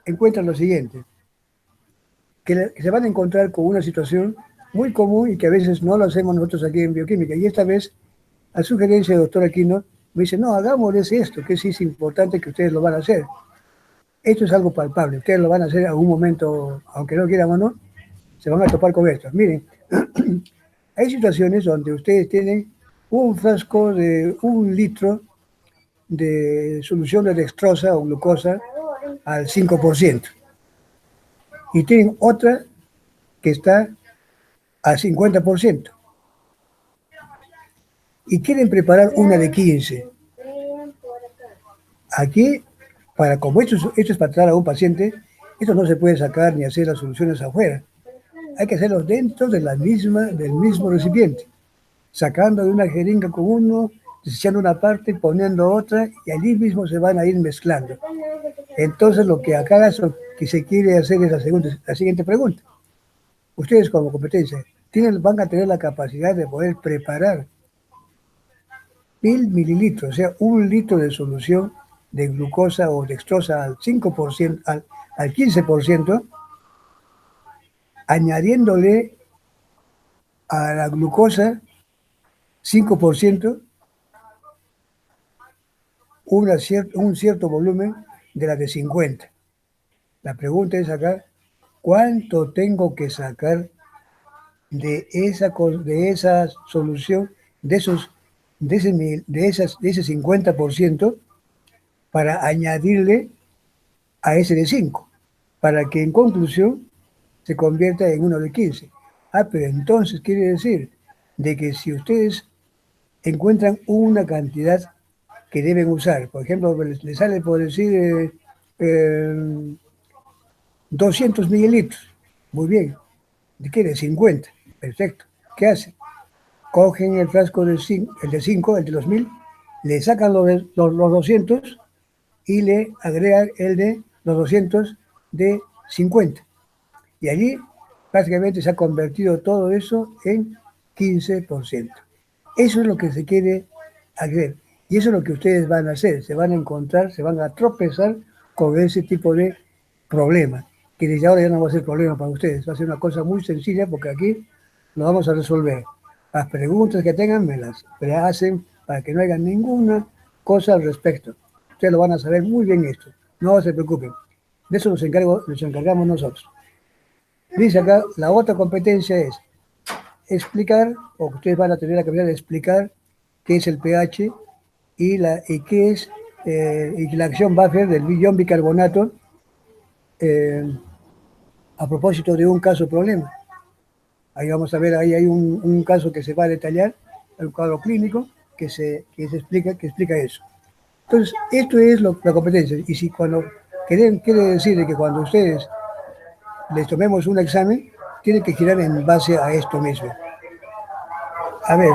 encuentran lo siguiente, que se van a encontrar con una situación muy común y que a veces no lo hacemos nosotros aquí en bioquímica. Y esta vez, a sugerencia del doctor Aquino, me dice, no, hagámosles esto, que sí es importante que ustedes lo van a hacer. Esto es algo palpable, ustedes lo van a hacer en algún momento, aunque no quieran o no, se van a topar con esto. Miren, hay situaciones donde ustedes tienen un frasco de 1 litro de solución de dextrosa o glucosa al 5% y tienen otra que está al 50% y quieren preparar una de 15. Aquí, como esto es para tratar a un paciente, esto no se puede sacar ni hacer las soluciones afuera. Hay que hacerlos dentro de del mismo recipiente, sacando de una jeringa con uno, desechando una parte, poniendo otra, y allí mismo se van a ir mezclando. Entonces, lo que acá que se quiere hacer es la siguiente pregunta. Ustedes como competencia, van a tener la capacidad de poder preparar 1.000 mililitros, o sea, 1 litro de solución de glucosa o dextrosa al 5%, al 15%, añadiéndole a la glucosa 5%, un cierto volumen de la de 50. La pregunta es acá, ¿cuánto tengo que sacar de esa solución, de ese 50% para añadirle a ese de 5, para que en conclusión se convierta en uno de 15? Pero entonces quiere decir de que si ustedes encuentran una cantidad que deben usar, por ejemplo, les sale por decir 200 mililitros, muy bien, ¿de qué? De 50, perfecto. ¿Qué hacen? Cogen el frasco el de 5, el de los 1.000, le sacan los 200 y le agregan el de los 200 de 50. Y allí prácticamente se ha convertido todo eso en 15%. Eso es lo que se quiere hacer. Y eso es lo que ustedes van a hacer. Se van a encontrar, se van a tropezar con ese tipo de problema. Que desde ahora ya no va a ser problema para ustedes. Va a ser una cosa muy sencilla porque aquí lo vamos a resolver. Las preguntas que tengan me las hacen para que no haya ninguna cosa al respecto. Ustedes lo van a saber muy bien esto. No se preocupen. De eso nos encargamos nosotros. Dice acá, la otra competencia es explicar, o ustedes van a tener la capacidad de explicar qué es el pH y qué es y la acción buffer del ion bicarbonato a propósito de un caso problema. Ahí vamos a ver, ahí hay un caso que se va a detallar, un cuadro clínico que explica eso. Entonces, esto es la competencia. Y si quiere decir que cuando ustedes les tomemos un examen, tiene que girar en base a esto mismo. A ver,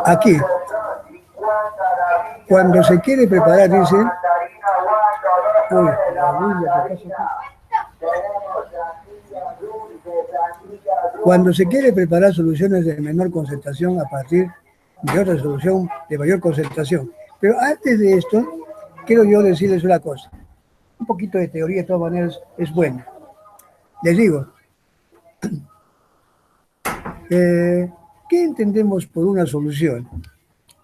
aquí, cuando se quiere preparar, dice, uy, la bulla que pasa aquí. Cuando se quiere preparar soluciones de menor concentración a partir de otra solución de mayor concentración. Pero antes de esto, quiero yo decirles una cosa. Un poquito de teoría, de todas maneras, es bueno. Les digo, ¿qué entendemos por una solución?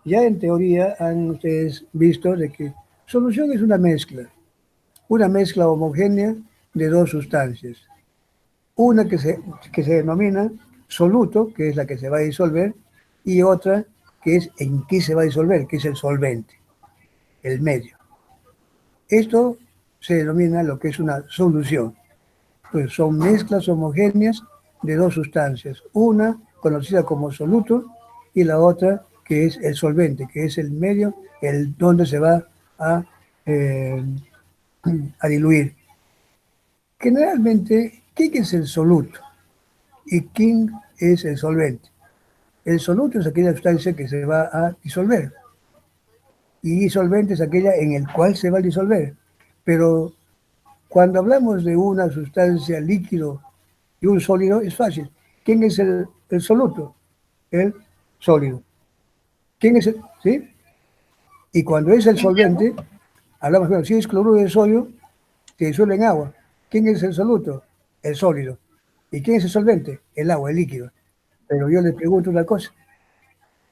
Ya en teoría han ustedes visto de que solución es una mezcla homogénea de dos sustancias. Una que se denomina soluto, que es la que se va a disolver, y otra que es en qué se va a disolver, que es el solvente, el medio. Esto se denomina lo que es una solución. Pues son mezclas homogéneas de dos sustancias, una conocida como soluto y la otra que es el solvente, que es el medio, donde se va eh, a diluir. Generalmente, ¿qué es el soluto y quién es el solvente? El soluto es aquella sustancia que se va a disolver y solvente es aquella en el cual se va a disolver. Pero cuando hablamos de una sustancia líquido y un sólido, es fácil. ¿Quién es el soluto? El sólido. ¿Quién es el? ¿Sí? Y cuando es el solvente, hablamos, bueno, si es cloruro de sodio, se disuelve en agua. ¿Quién es el soluto? El sólido. ¿Y quién es el solvente? El agua, el líquido. Pero yo le pregunto una cosa.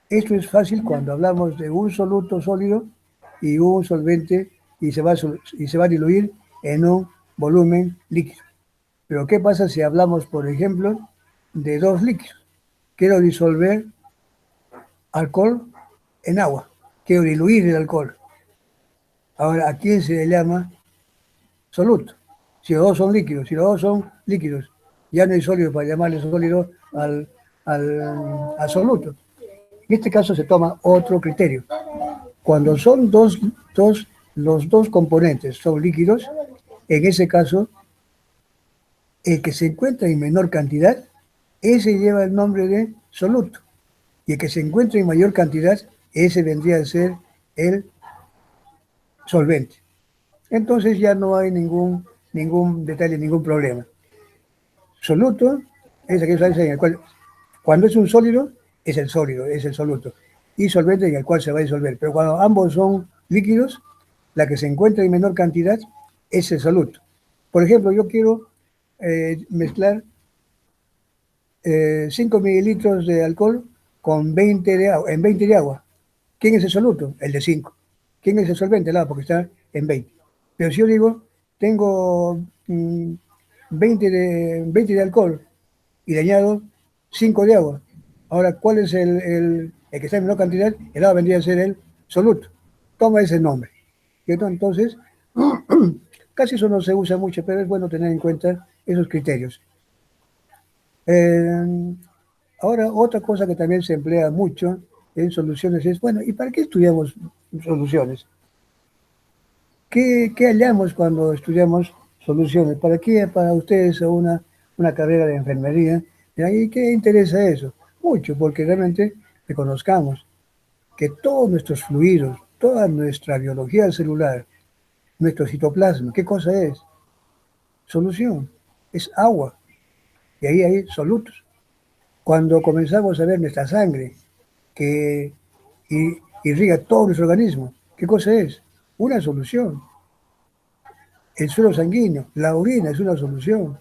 Esto es fácil cuando hablamos de un soluto sólido y un solvente y se va a diluir en un volumen líquido. Pero ¿qué pasa si hablamos, por ejemplo, de dos líquidos? Quiero disolver alcohol en agua. Quiero diluir el alcohol. Ahora, ¿a quién se le llama soluto? Si los dos son líquidos, si los dos son líquidos, ya no hay sólido para llamarle sólido al soluto. En este caso se toma otro criterio. Cuando son los dos componentes son líquidos, en ese caso, el que se encuentra en menor cantidad, ese lleva el nombre de soluto. Y el que se encuentra en mayor cantidad, ese vendría a ser el solvente. Entonces ya no hay ningún detalle, ningún problema. Soluto es aquel en el cual, cuando es un sólido, es el sólido, es el soluto. Y solvente en el cual se va a disolver. Pero cuando ambos son líquidos, la que se encuentra en menor cantidad es el soluto. Por ejemplo, yo quiero mezclar 5 mililitros de alcohol con 20 de agua, en 20 de agua. ¿Quién es el soluto? El de 5. ¿Quién es el solvente? El agua, porque está en 20. Pero si yo digo, tengo 20 de alcohol y le añado 5 de agua. Ahora, ¿cuál es el que está en menor cantidad? El agua vendría a ser el soluto. Toma ese nombre. Entonces, casi eso no se usa mucho, pero es bueno tener en cuenta esos criterios. Eh, Ahora, otra cosa que también se emplea mucho en soluciones es, bueno, ¿y para qué estudiamos soluciones? ¿Qué hallamos cuando estudiamos soluciones? ¿Para qué para ustedes una carrera de enfermería? ¿Y qué interesa eso? Mucho, porque realmente reconozcamos que todos nuestros fluidos, toda nuestra biología celular, nuestro citoplasma, ¿qué cosa es? Solución, es agua, y ahí hay solutos. Cuando comenzamos a ver nuestra sangre, que irriga todo nuestro organismo, ¿qué cosa es? Una solución. El suelo sanguíneo, la orina es una solución.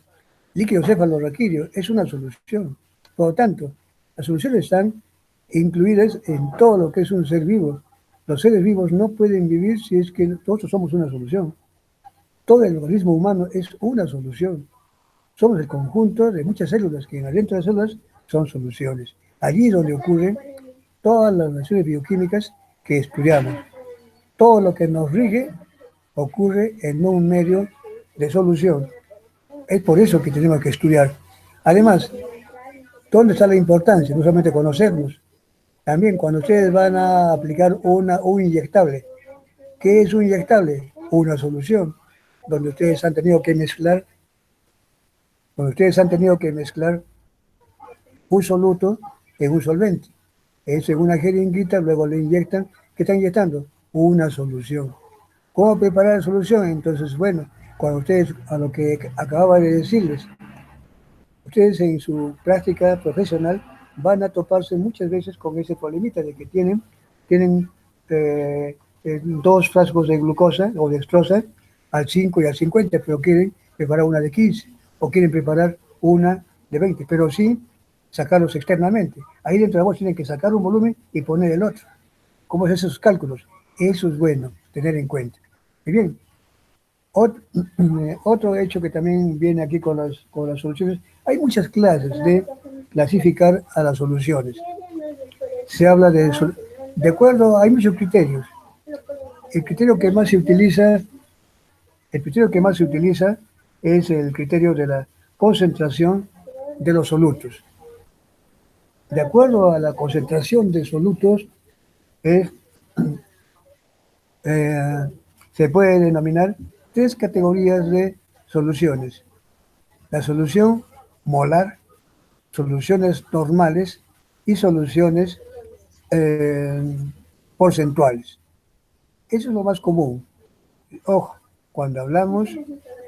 Líquido cefalorraquídeo es una solución. Por lo tanto, las soluciones están incluidas en todo lo que es un ser vivo. Los seres vivos no pueden vivir si es que nosotros somos una solución. Todo el organismo humano es una solución. Somos el conjunto de muchas células que adentro de las células son soluciones. Allí es donde ocurren todas las reacciones bioquímicas que estudiamos. Todo lo que nos rige ocurre en un medio de solución. Es por eso que tenemos que estudiar. Además, ¿dónde está la importancia? No solamente conocernos. También cuando ustedes van a aplicar un inyectable. ¿Qué es un inyectable? Una solución donde ustedes han tenido que mezclar, un soluto en un solvente. Eso en una jeringuita, luego le inyectan. ¿Qué están inyectando? Una solución. ¿Cómo preparar la solución? Entonces, bueno, cuando ustedes, a lo que acababa de decirles, ustedes en su práctica profesional van a toparse muchas veces con ese problemita de que tienen 2 frascos de glucosa o dextrosa al 5 y al 50, pero quieren preparar una de 15 o quieren preparar una de 20, pero sin sacarlos externamente. Ahí dentro de vos tienen que sacar un volumen y poner el otro. ¿Cómo es esos cálculos? Eso es bueno tener en cuenta. Y bien, otro hecho que también viene aquí con las soluciones, hay muchas clases de clasificar a las soluciones. Se habla de acuerdo, hay muchos criterios. El criterio que más se utiliza, el criterio que más se utiliza es el criterio de la concentración de los solutos. De acuerdo a la concentración de solutos, es, eh, se puede denominar 3 categorías de soluciones. La solución molar, soluciones normales y soluciones eh, porcentuales. Eso es lo más común. Ojo, cuando hablamos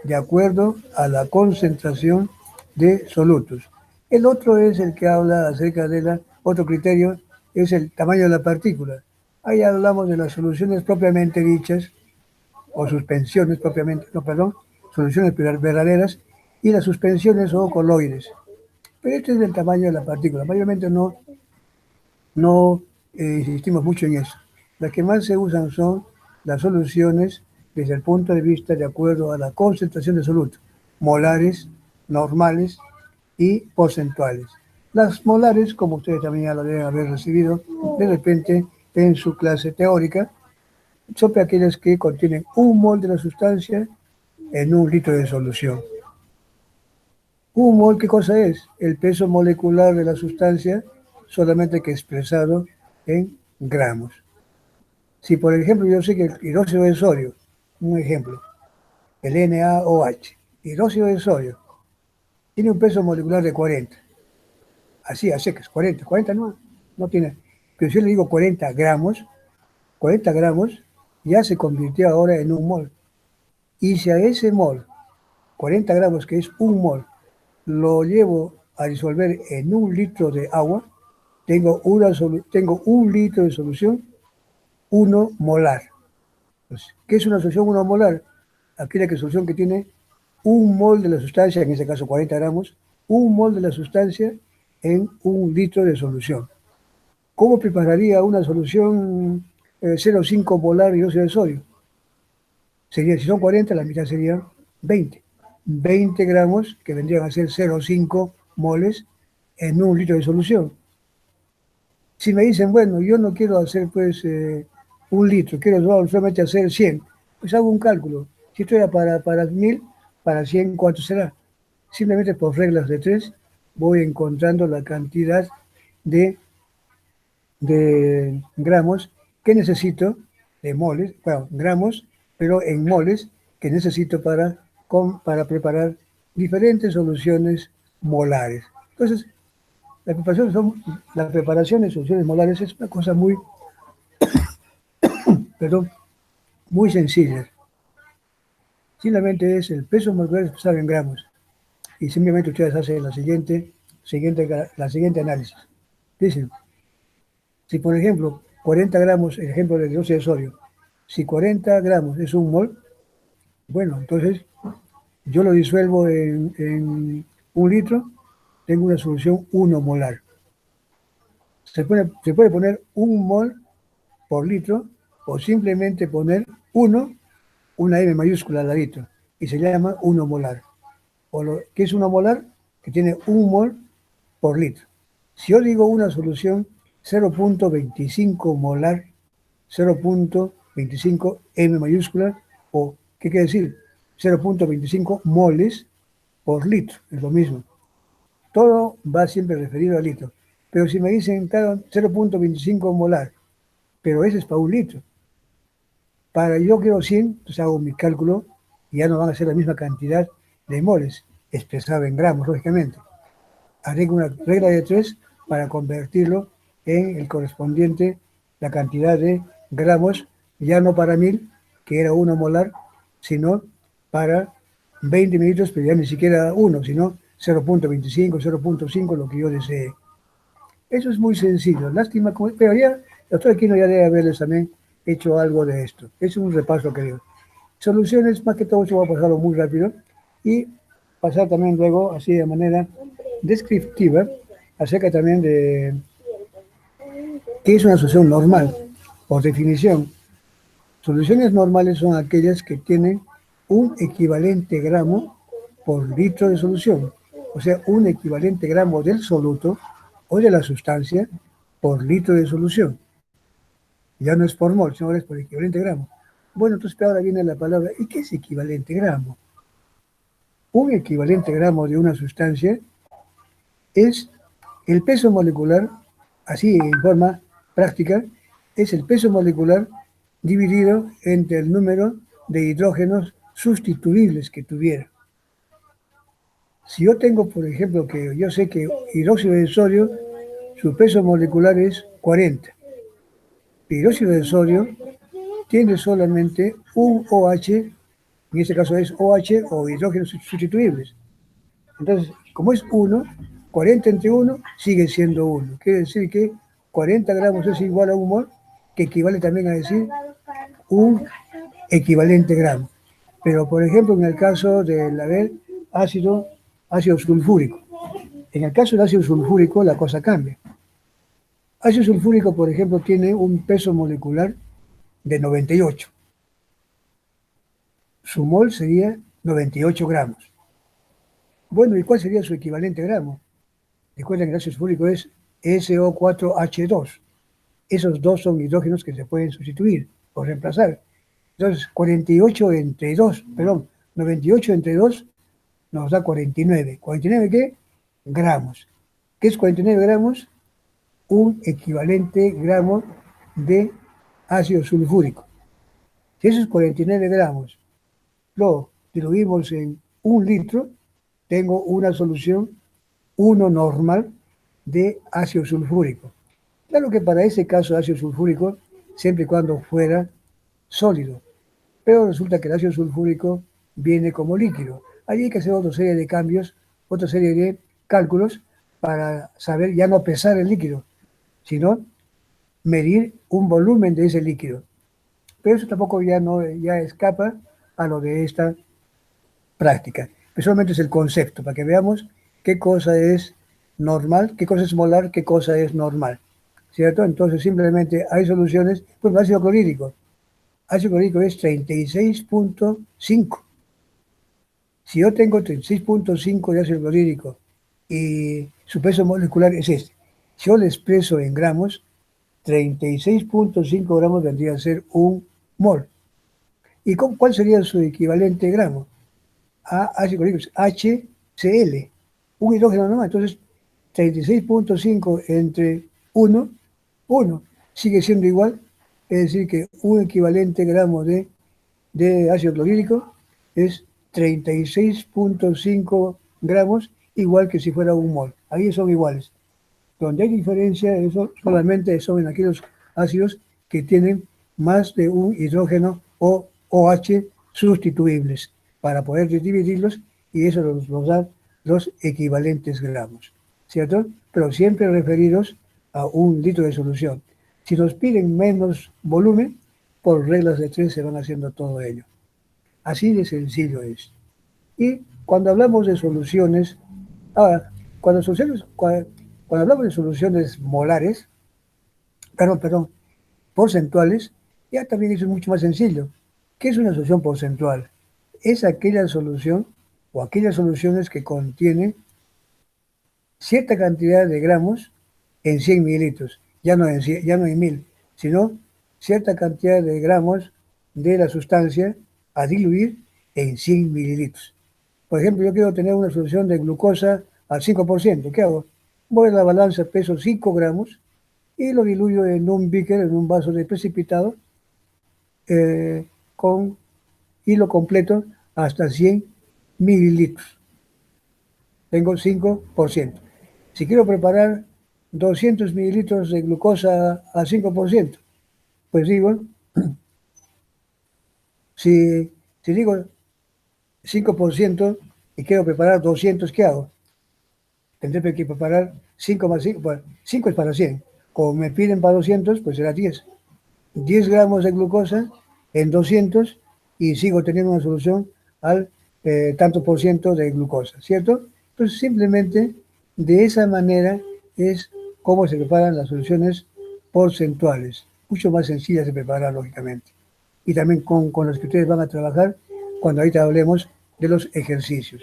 de acuerdo a la concentración de solutos. El otro es el que habla acerca de otro criterio, es el tamaño de la partícula. Ahí hablamos de las soluciones propiamente dichas, o suspensiones propiamente, no, perdón, soluciones verdaderas, y las suspensiones o coloides. Pero este es del tamaño de la partícula. Mayormente no insistimos mucho en eso. Las que más se usan son las soluciones desde el punto de vista de acuerdo a la concentración de soluto, molares, normales y porcentuales. Las molares, como ustedes también ya lo deben haber recibido de repente en su clase teórica, son aquellas que contienen un mol de la sustancia en un litro de solución. Un mol, ¿qué cosa es? El peso molecular de la sustancia, solamente que expresado en gramos. Si, por ejemplo, yo sé que el hidróxido de sodio, un ejemplo, el NaOH, hidróxido de sodio, tiene un peso molecular de 40. Así, a secas, 40. 40 no tiene. Pero si yo le digo 40 gramos ya se convirtió ahora en un mol. Y si a ese mol, 40 gramos, que es un mol, lo llevo a disolver en un litro de agua, tengo un litro de solución 1 molar. Entonces, ¿qué es una solución 1 molar? Aquella solución que tiene un mol de la sustancia, en este caso 40 gramos, un mol de la sustancia en un litro de solución. ¿Cómo prepararía una solución 0,5 molar de dióxido de sodio? Sería, si son 40, la mitad serían 20. 20 gramos, que vendrían a ser 0,5 moles en un litro de solución. Si me dicen, bueno, yo no quiero hacer pues un litro, quiero solamente hacer 100, pues hago un cálculo. Si esto era para 1000, para 100, ¿cuánto será? Simplemente por reglas de 3 voy encontrando la cantidad de, de gramos que necesito, de moles, bueno, gramos, pero en moles que necesito para preparar diferentes soluciones molares. Entonces, la preparación de soluciones molares es una cosa perdón, muy sencilla. Simplemente es el peso molecular expresado en gramos. Y simplemente ustedes hacen la siguiente análisis. Dicen, si por ejemplo 40 gramos, el ejemplo de dióxido de sodio, si 40 gramos es un mol, bueno, entonces yo lo disuelvo en un litro, tengo una solución 1 molar. Se puede poner un mol por litro o simplemente poner 1, una M mayúscula al ladito, y se llama 1 molar. ¿Qué es 1 molar? Que tiene un mol por litro. Si yo digo una solución 0,25 molar, 0,25 M mayúscula, o ¿qué quiere decir? 0,25 moles por litro, es lo mismo. Todo va siempre referido al litro. Pero si me dicen, claro, 0,25 molar, pero ese es para un litro. Para yo quiero 100, entonces hago mi cálculo y ya no van a ser la misma cantidad de moles, expresado en gramos, lógicamente. Haré una regla de 3 para convertirlo en el correspondiente, la cantidad de gramos, ya no para 1000, que era 1 molar, sino para 20 mililitros, pero ya ni siquiera 1, sino 0,25, 0,5, lo que yo desee. Eso es muy sencillo. Lástima, pero ya el doctor Aquino ya debe haberles también hecho algo de esto. Es un repaso que digo. Soluciones, más que todo, eso voy a pasarlo muy rápido y pasar también luego, así de manera descriptiva, acerca también de qué es una solución normal. Por definición, soluciones normales son aquellas que tienen un equivalente gramo por litro de solución. O sea, un equivalente gramo del soluto o de la sustancia por litro de solución. Ya no es por mol, sino es por equivalente gramo. Bueno, entonces ahora viene la palabra, ¿y qué es equivalente gramo? Un equivalente gramo de una sustancia es el peso molecular, así en forma práctica, es el peso molecular dividido entre el número de hidrógenos sustituibles que tuviera. Si yo tengo, por ejemplo, que yo sé que hidróxido de sodio, su peso molecular es 40. Hidróxido de sodio tiene solamente un OH, en este caso es OH o hidrógenos sustituibles. Entonces, como es 1, 40 entre 1 sigue siendo 1. Quiere decir que 40 gramos es igual a un mol, que equivale también a decir un equivalente gramo. Pero, por ejemplo, en el caso del haber ácido sulfúrico, en el caso del ácido sulfúrico la cosa cambia. Ácido sulfúrico, por ejemplo, tiene un peso molecular de 98. Su mol sería 98 gramos. Bueno, ¿y cuál sería su equivalente gramo? Recuerden que el ácido sulfúrico es SO4H2. Esos dos son hidrógenos que se pueden sustituir o reemplazar. Entonces, 48 entre 2, perdón, 98 entre 2 nos da 49. ¿49 qué? Gramos. ¿Qué es 49 gramos? Un equivalente gramo de ácido sulfúrico. Si esos 49 gramos lo diluimos en 1 litro, tengo una solución 1 normal de ácido sulfúrico. Claro que para ese caso de ácido sulfúrico, siempre y cuando fuera sólido, pero resulta que el ácido sulfúrico viene como líquido. Allí hay que hacer otra serie de cambios, otra serie de cálculos para saber ya no pesar el líquido, sino medir un volumen de ese líquido. Pero eso tampoco ya escapa a lo de esta práctica. Pero solamente es el concepto, para que veamos qué cosa es normal, qué cosa es molar, qué cosa es normal. ¿Cierto? Entonces simplemente hay soluciones, pues ácido clorhídrico. Ácido clorhídrico es 36.5. Si yo tengo 36.5 de ácido clorhídrico y su peso molecular es este, si yo le expreso en gramos, 36.5 gramos vendría a ser un mol. ¿Y cuál sería su equivalente gramo? A ácido clorhídrico, HCl, un hidrógeno nomás. Entonces, 36.5 entre 1, 1, sigue siendo igual. Es decir, que un equivalente gramo de ácido clorhídrico es 36.5 gramos, igual que si fuera un mol. Ahí son iguales. Donde hay diferencia, eso solamente son en aquellos ácidos que tienen más de un hidrógeno o OH sustituibles para poder dividirlos, y eso nos da los equivalentes gramos, ¿cierto? Pero siempre referidos a 1 litro de solución. Si nos piden menos volumen, por reglas de 3 se van haciendo todo ello. Así de sencillo es. Y cuando hablamos de soluciones, ahora, cuando hablamos de soluciones molares, perdón, porcentuales, ya también eso es mucho más sencillo. ¿Qué es una solución porcentual? Es aquella solución o aquellas soluciones que contienen cierta cantidad de gramos en 100 mililitros, ya no en 1000, sino cierta cantidad de gramos de la sustancia a diluir en 100 mililitros. Por ejemplo, yo quiero tener una solución de glucosa al 5%. ¿Qué hago? Voy a la balanza, peso 5 gramos y lo diluyo en un beaker, en un vaso de precipitado, con hilo completo hasta 100 mililitros. Tengo 5%. Si quiero preparar 200 mililitros de glucosa al 5%, pues digo, si digo 5% y quiero preparar 200, ¿qué hago? Tendré que preparar 5 más 5, bueno, 5 es para 100. Como me piden para 200, pues será 10. 10 gramos de glucosa en 200 y sigo teniendo una solución al tanto por ciento de glucosa, ¿cierto? Entonces, simplemente de esa manera es como se preparan las soluciones porcentuales, mucho más sencillas de preparar, lógicamente. Y también con las que ustedes van a trabajar cuando ahorita hablemos de los ejercicios.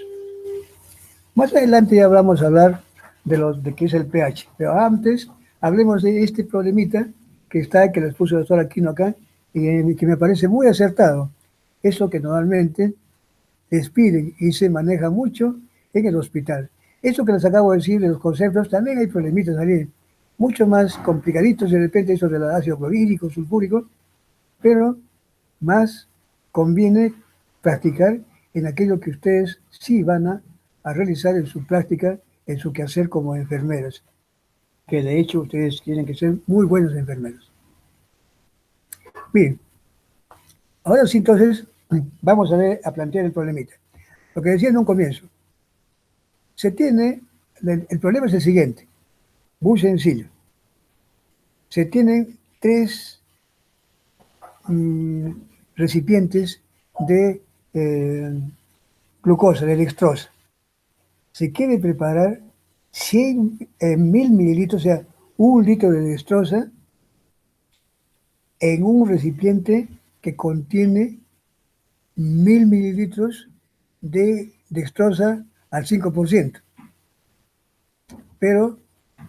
Más adelante ya vamos a hablar de qué es el pH, pero antes hablemos de este problemita que les puso el doctor Aquino acá, y que me parece muy acertado. Eso que normalmente les piden y se maneja mucho en el hospital. Eso que les acabo de decir de los conceptos, también hay problemitas ahí, mucho más complicaditos de repente, eso del ácido clorhídrico, sulfúrico, pero más conviene practicar en aquello que ustedes sí van a realizar en su práctica, en su quehacer como enfermeras, que de hecho ustedes tienen que ser muy buenos enfermeros. Bien, ahora sí entonces vamos a plantear el problemita. Lo que decía en un comienzo, el problema es el siguiente, muy sencillo. Se tienen tres mm, recipientes de glucosa, de dextrosa. Se quiere preparar 1000 mililitros, o sea, 1 litro de dextrosa en un recipiente que contiene 1000 mililitros de dextrosa al 5%, pero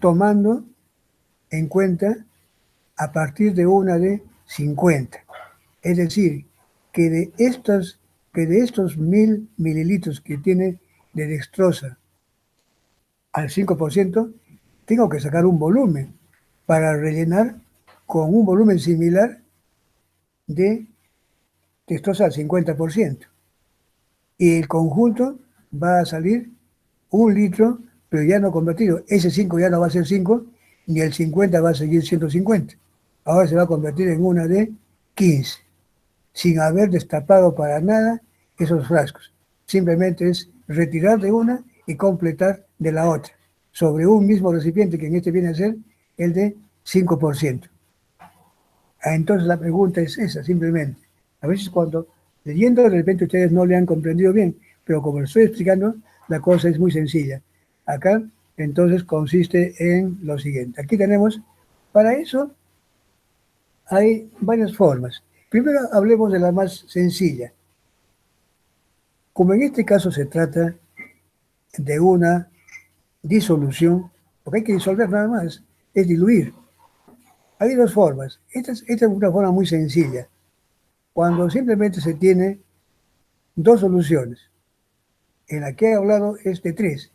tomando en cuenta a partir de una de 50. Es decir, que de estos 1000 mililitros que tiene de dextrosa al 5%, tengo que sacar un volumen para rellenar con un volumen similar de dextrosa al 50%. Y el conjunto va a salir 1 litro, pero ya no convertido. Ese 5 ya no va a ser 5, ni el 50 va a seguir 150. Ahora se va a convertir en una de 15, sin haber destapado para nada esos frascos. Simplemente es retirar de una y completar de la otra, sobre un mismo recipiente, que en este viene a ser el de 5%. Entonces la pregunta es esa, simplemente. A veces cuando leyendo de repente ustedes no le han comprendido bien, pero como lo estoy explicando, la cosa es muy sencilla. Acá entonces consiste en lo siguiente. Aquí tenemos, para eso hay varias formas. Primero hablemos de la más sencilla. Como en este caso se trata de una disolución, porque hay que disolver nada más, es diluir. Hay dos formas. Esta es una forma muy sencilla. Cuando simplemente se tiene dos soluciones. En la que he hablado es de tres,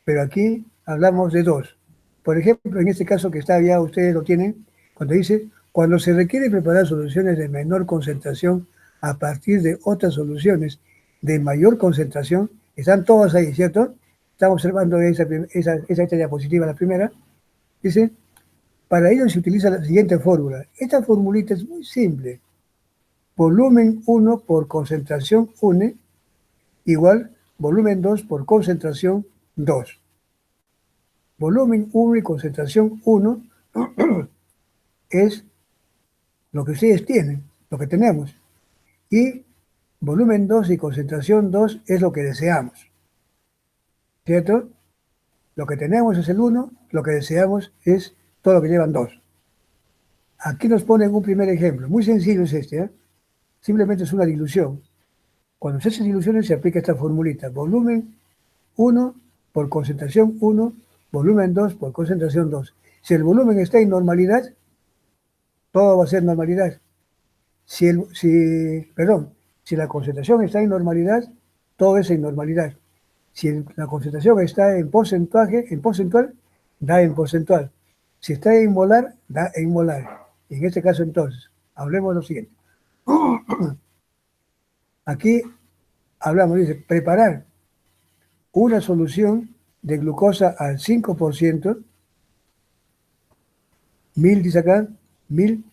pero aquí hablamos de dos. Por ejemplo, en este caso que está ya, ustedes lo tienen, cuando dice, cuando se requiere preparar soluciones de menor concentración a partir de otras soluciones de mayor concentración, están todas ahí, ¿cierto? Estamos observando esa diapositiva, la primera. Dice, para ello se utiliza la siguiente fórmula. Esta formulita es muy simple. Volumen 1 por concentración 1 igual volumen 2 por concentración 2. Volumen 1 y concentración 1 es lo que ustedes tienen, lo que tenemos. Y volumen 2 y concentración 2 es lo que deseamos. ¿Cierto? Lo que tenemos es el 1, lo que deseamos es todo lo que llevan 2. Aquí nos ponen un primer ejemplo. Muy sencillo es este, ¿eh? Simplemente es una dilución. Cuando se hacen diluciones se aplica esta formulita. Volumen 1 por concentración 1, volumen 2 por concentración 2. Si el volumen está en normalidad, todo va a ser normalidad. Si la concentración está en normalidad, todo es en normalidad. Si la concentración está en porcentaje, en porcentual, da en porcentual. Si está en molar, da en molar. En este caso, entonces, hablemos de lo siguiente. Aquí hablamos, dice, preparar una solución de glucosa al 5%, 1000 dice acá, 1000,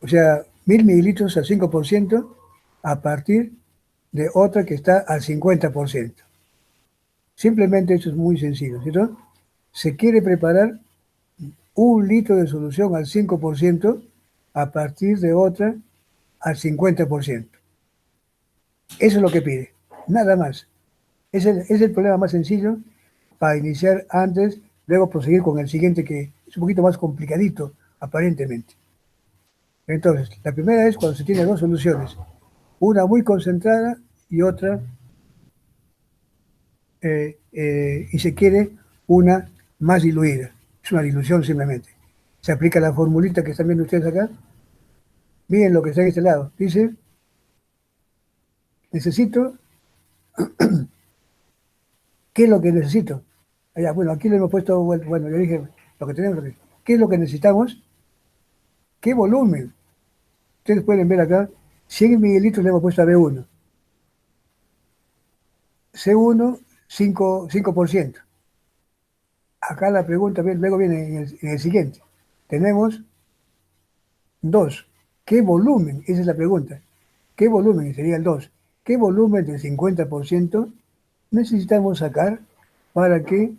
o sea, 1000 mililitros al 5% a partir de otra que está al 50%. Simplemente esto es muy sencillo, ¿cierto? Se quiere preparar 1 litro de solución al 5% a partir de otra al 50%. Eso es lo que pide, nada más. Es el problema más sencillo para iniciar antes, luego proseguir con el siguiente que es un poquito más complicadito, aparentemente. Entonces, la primera es cuando se tiene dos soluciones, una muy concentrada y otra, y se quiere una más diluida. Es una dilución simplemente. Se aplica la formulita que están viendo ustedes acá. Miren lo que está en este lado. Dice, necesito, ¿qué es lo que necesito? Allá, bueno, aquí le hemos puesto, bueno, yo dije, lo que tenemos, ¿qué es lo que necesitamos? ¿Qué volumen? Ustedes pueden ver acá, 100 mililitros le hemos puesto a B1. C1, 5%. Acá la pregunta, luego viene en el siguiente. Tenemos 2. ¿Qué volumen? Esa es la pregunta. ¿Qué volumen? Sería el 2. ¿Qué volumen del 50% necesitamos sacar para que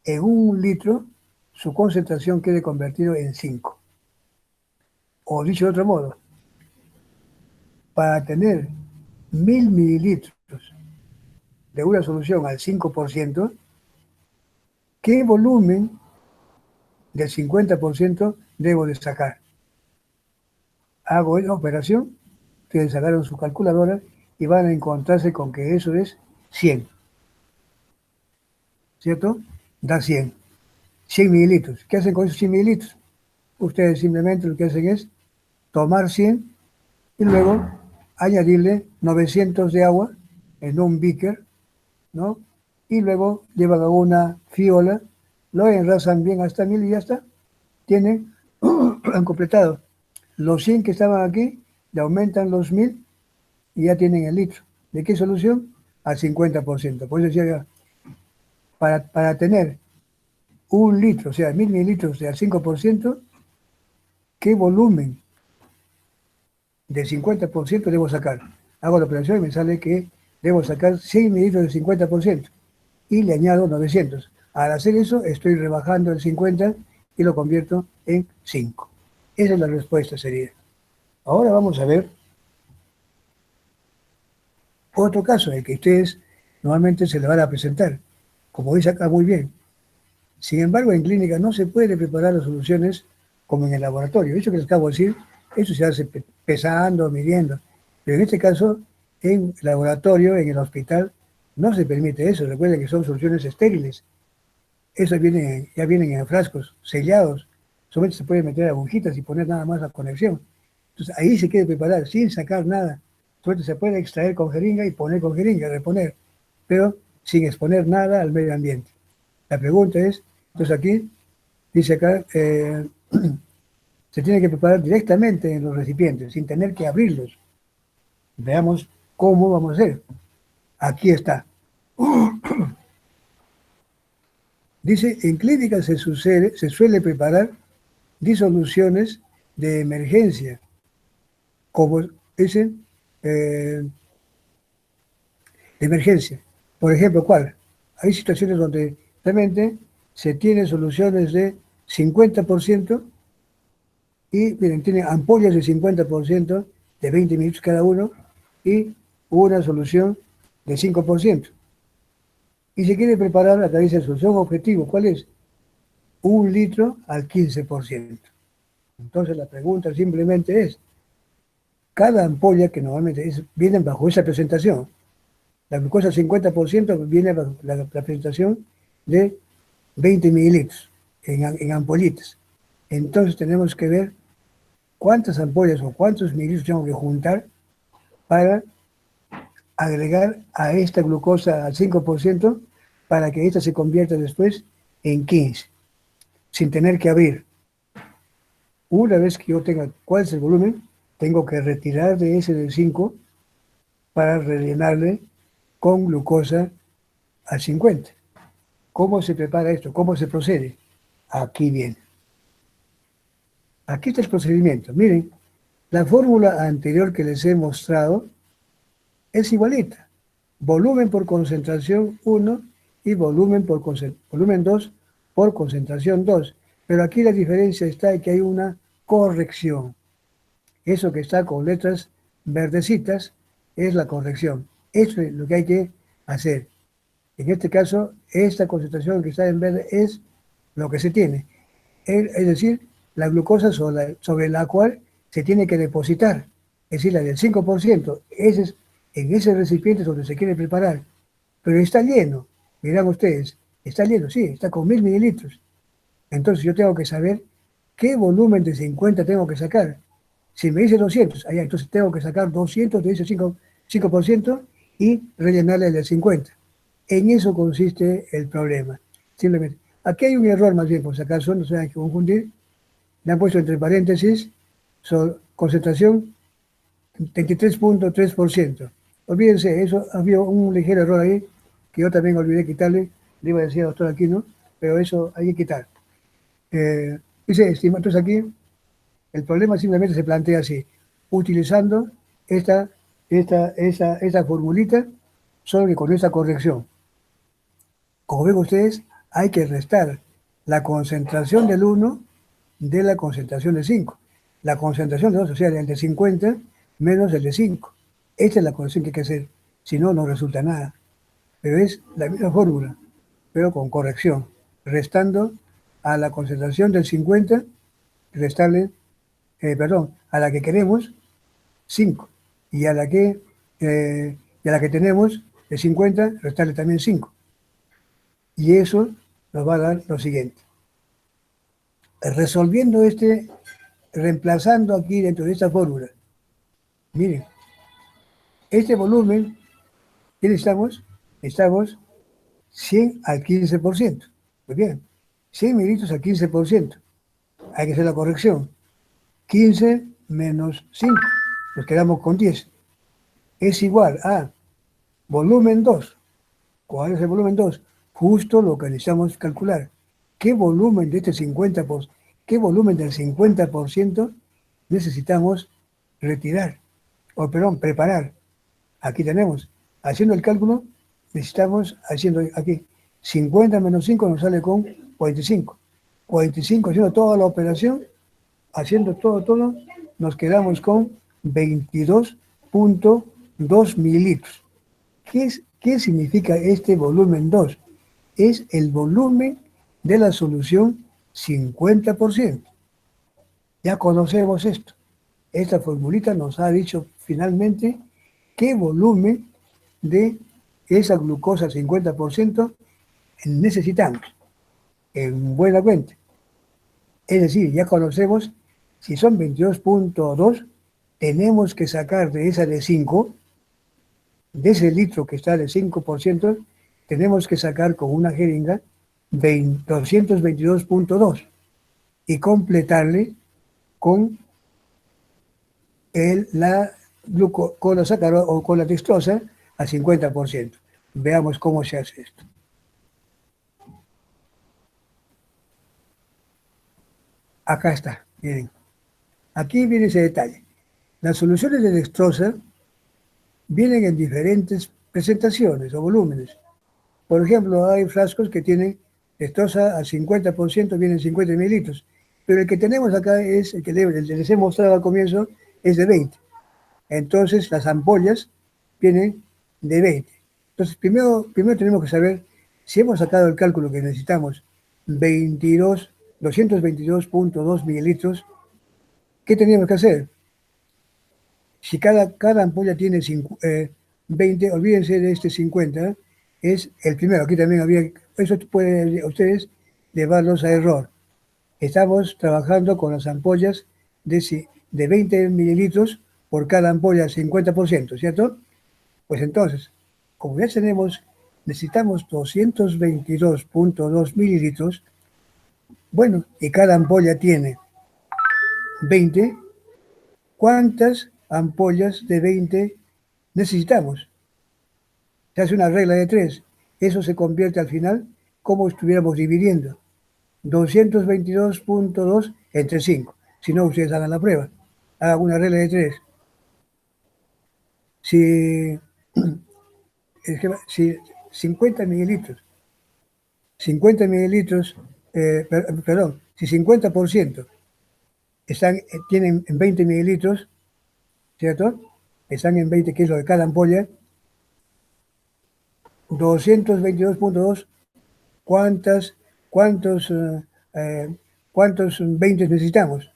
en 1 litro su concentración quede convertido en 5? O dicho de otro modo, para tener 1000 mililitros de una solución al 5%, ¿qué volumen del 50% debo de sacar? Hago esa operación, ustedes sacaron su calculadora y van a encontrarse con que eso es 100, ¿cierto? Da 100 mililitros. ¿Qué hacen con esos 100 mililitros? Ustedes simplemente lo que hacen es tomar 100 y luego añadirle 900 de agua en un beaker, ¿no? Y luego llevan a una fiola, lo enrasan bien hasta 1000 y ya está. Tienen, han completado los 100 que estaban aquí, le aumentan los 1000 y ya tienen el litro. ¿De qué solución? Al 50%. Por eso decía, para tener un litro, o sea, 1000 mililitros de al 5%, ¿qué volumen del 50% debo sacar? Hago la operación y me sale que debo sacar 100 mililitros del 50% y le añado 900. Al hacer eso, estoy rebajando el 50 y lo convierto en 5. Esa es la respuesta, sería. Ahora vamos a ver otro caso, el que ustedes normalmente se le van a presentar. Como dice acá muy bien, sin embargo, en clínica no se puede preparar las soluciones como en el laboratorio. Eso que les acabo de decir, eso se hace pesando, midiendo. Pero en este caso, en el laboratorio, en el hospital, no se permite eso. Recuerden que son soluciones estériles. Eso ya vienen en frascos sellados. Solamente se puede meter agujitas y poner nada más la conexión. Entonces ahí se quiere preparar sin sacar nada. Solamente se puede extraer con jeringa y poner con jeringa, reponer, pero sin exponer nada al medio ambiente. La pregunta es, entonces aquí, dice acá, se tiene que preparar directamente en los recipientes, sin tener que abrirlos. Veamos cómo vamos a hacer. Aquí está. Dice, en clínica se suele preparar disoluciones de emergencia, como dicen, de emergencia. Por ejemplo, ¿cuál? Hay situaciones donde realmente se tienen soluciones de 50% y miren, tienen ampollas de 50% de 20 minutos cada uno y una solución de 5%. Y se quiere preparar, acá dice solución objetivo, ¿cuál es? 1 litro al 15%. Entonces la pregunta simplemente es, cada ampolla que normalmente viene bajo esa presentación, la glucosa 50% viene bajo la presentación de 20 mililitros en ampollitas. Entonces tenemos que ver cuántas ampollas o cuántos mililitros tengo que juntar para agregar a esta glucosa al 5% para que esta se convierta después en 15, sin tener que abrir. Una vez que yo tenga cuál es el volumen, tengo que retirar de ese del 5 para rellenarle con glucosa al 50. ¿Cómo se prepara esto? ¿Cómo se procede? Aquí viene. Aquí está el procedimiento. Miren, la fórmula anterior que les he mostrado es igualita. Volumen por concentración 1 y volumen 2 por concentración 2. Pero aquí la diferencia está en que hay una corrección. Eso que está con letras verdecitas es la corrección. Eso es lo que hay que hacer. En este caso, esta concentración que está en verde es lo que se tiene. Es decir, la glucosa sobre la cual se tiene que depositar. Es decir, la del 5%. En ese recipiente es donde se quiere preparar. Pero está lleno. Miran ustedes, está lleno, sí, está con 1000 mililitros. Entonces yo tengo que saber qué volumen de 50 tengo que sacar. Si me dice 200, allá, entonces tengo que sacar 200 de ese 5% y rellenarle el del 50. En eso consiste el problema. Simplemente. Aquí hay un error más bien, por si acaso, no se hay que confundir. Le han puesto entre paréntesis concentración 23.3%. Olvídense, eso había un ligero error ahí que yo también olvidé quitarle. Le iba a decir al doctor Aquino, pero eso hay que quitar. Dice, entonces aquí el problema simplemente se plantea así, utilizando esta formulita, solo que con esa corrección. Como ven ustedes, hay que restar la concentración del 1 de la concentración del 5. la concentración de 2, o sea, el de 50 menos el de 5. Esta es la corrección que hay que hacer, si no, no resulta nada. Pero es la misma fórmula, pero con corrección, restando a la concentración del 50, restarle, perdón, a la que queremos, 5. Y y a la que tenemos, de 50, restarle también 5. Y eso nos va a dar lo siguiente. Resolviendo reemplazando aquí dentro de esta fórmula, miren, este volumen, ¿qué necesitamos? Necesitamos 100 al 15%. Muy bien, 100 mililitros al 15%. Hay que hacer la corrección. 15 menos 5, nos quedamos con 10. Es igual a volumen 2. ¿Cuál es el volumen 2? Justo lo que necesitamos calcular. ¿Qué volumen de este 50%, qué volumen del 50% necesitamos retirar? O perdón, preparar. Aquí tenemos, haciendo el cálculo, necesitamos, haciendo aquí, 50 menos 5 nos sale con 45. 45 haciendo toda la operación, haciendo todo, nos quedamos con 22.2 mililitros. ¿Qué significa este volumen 2? Es el volumen de la solución 50%. Ya conocemos esto. Esta formulita nos ha dicho finalmente qué volumen de esa glucosa 50% necesitamos en buena cuenta. Es decir, ya conocemos, si son 22.2, tenemos que sacar de esa de 5, de ese litro que está de 5%, tenemos que sacar con una jeringa 222.2 y completarle con con la sacarosa o con la dextrosa al 50%. Veamos cómo se hace esto. Acá está, miren. Aquí viene ese detalle. Las soluciones de dextrosa vienen en diferentes presentaciones o volúmenes. Por ejemplo, hay frascos que tienen dextrosa al 50%, vienen 50 mililitros. Pero el que tenemos acá es el que les he mostrado al comienzo, es de 20. Entonces, las ampollas vienen de 20. Entonces, primero tenemos que saber si hemos sacado el cálculo que necesitamos 222.2 mililitros, ¿qué tenemos que hacer? Si cada ampolla tiene 20, olvídense de este 50, es el primero. Aquí también había, eso puede ustedes llevarlos a error. Estamos trabajando con las ampollas de 20 mililitros por cada ampolla, 50%, ¿cierto? Pues entonces, como ya necesitamos 222.2 mililitros, bueno, y cada ampolla tiene 20, ¿cuántas ampollas de 20 necesitamos? Se hace una regla de 3. Eso se convierte al final como estuviéramos dividiendo 222.2 entre 5. Si no, ustedes hagan la prueba. Hagan una regla de 3. Si, si 50 mililitros, 50 mililitros, perdón, si 50% tienen en 20 mililitros, ¿cierto? Están en 20, que es lo de cada ampolla, 222.2, ¿cuántos, cuántos 20 necesitamos?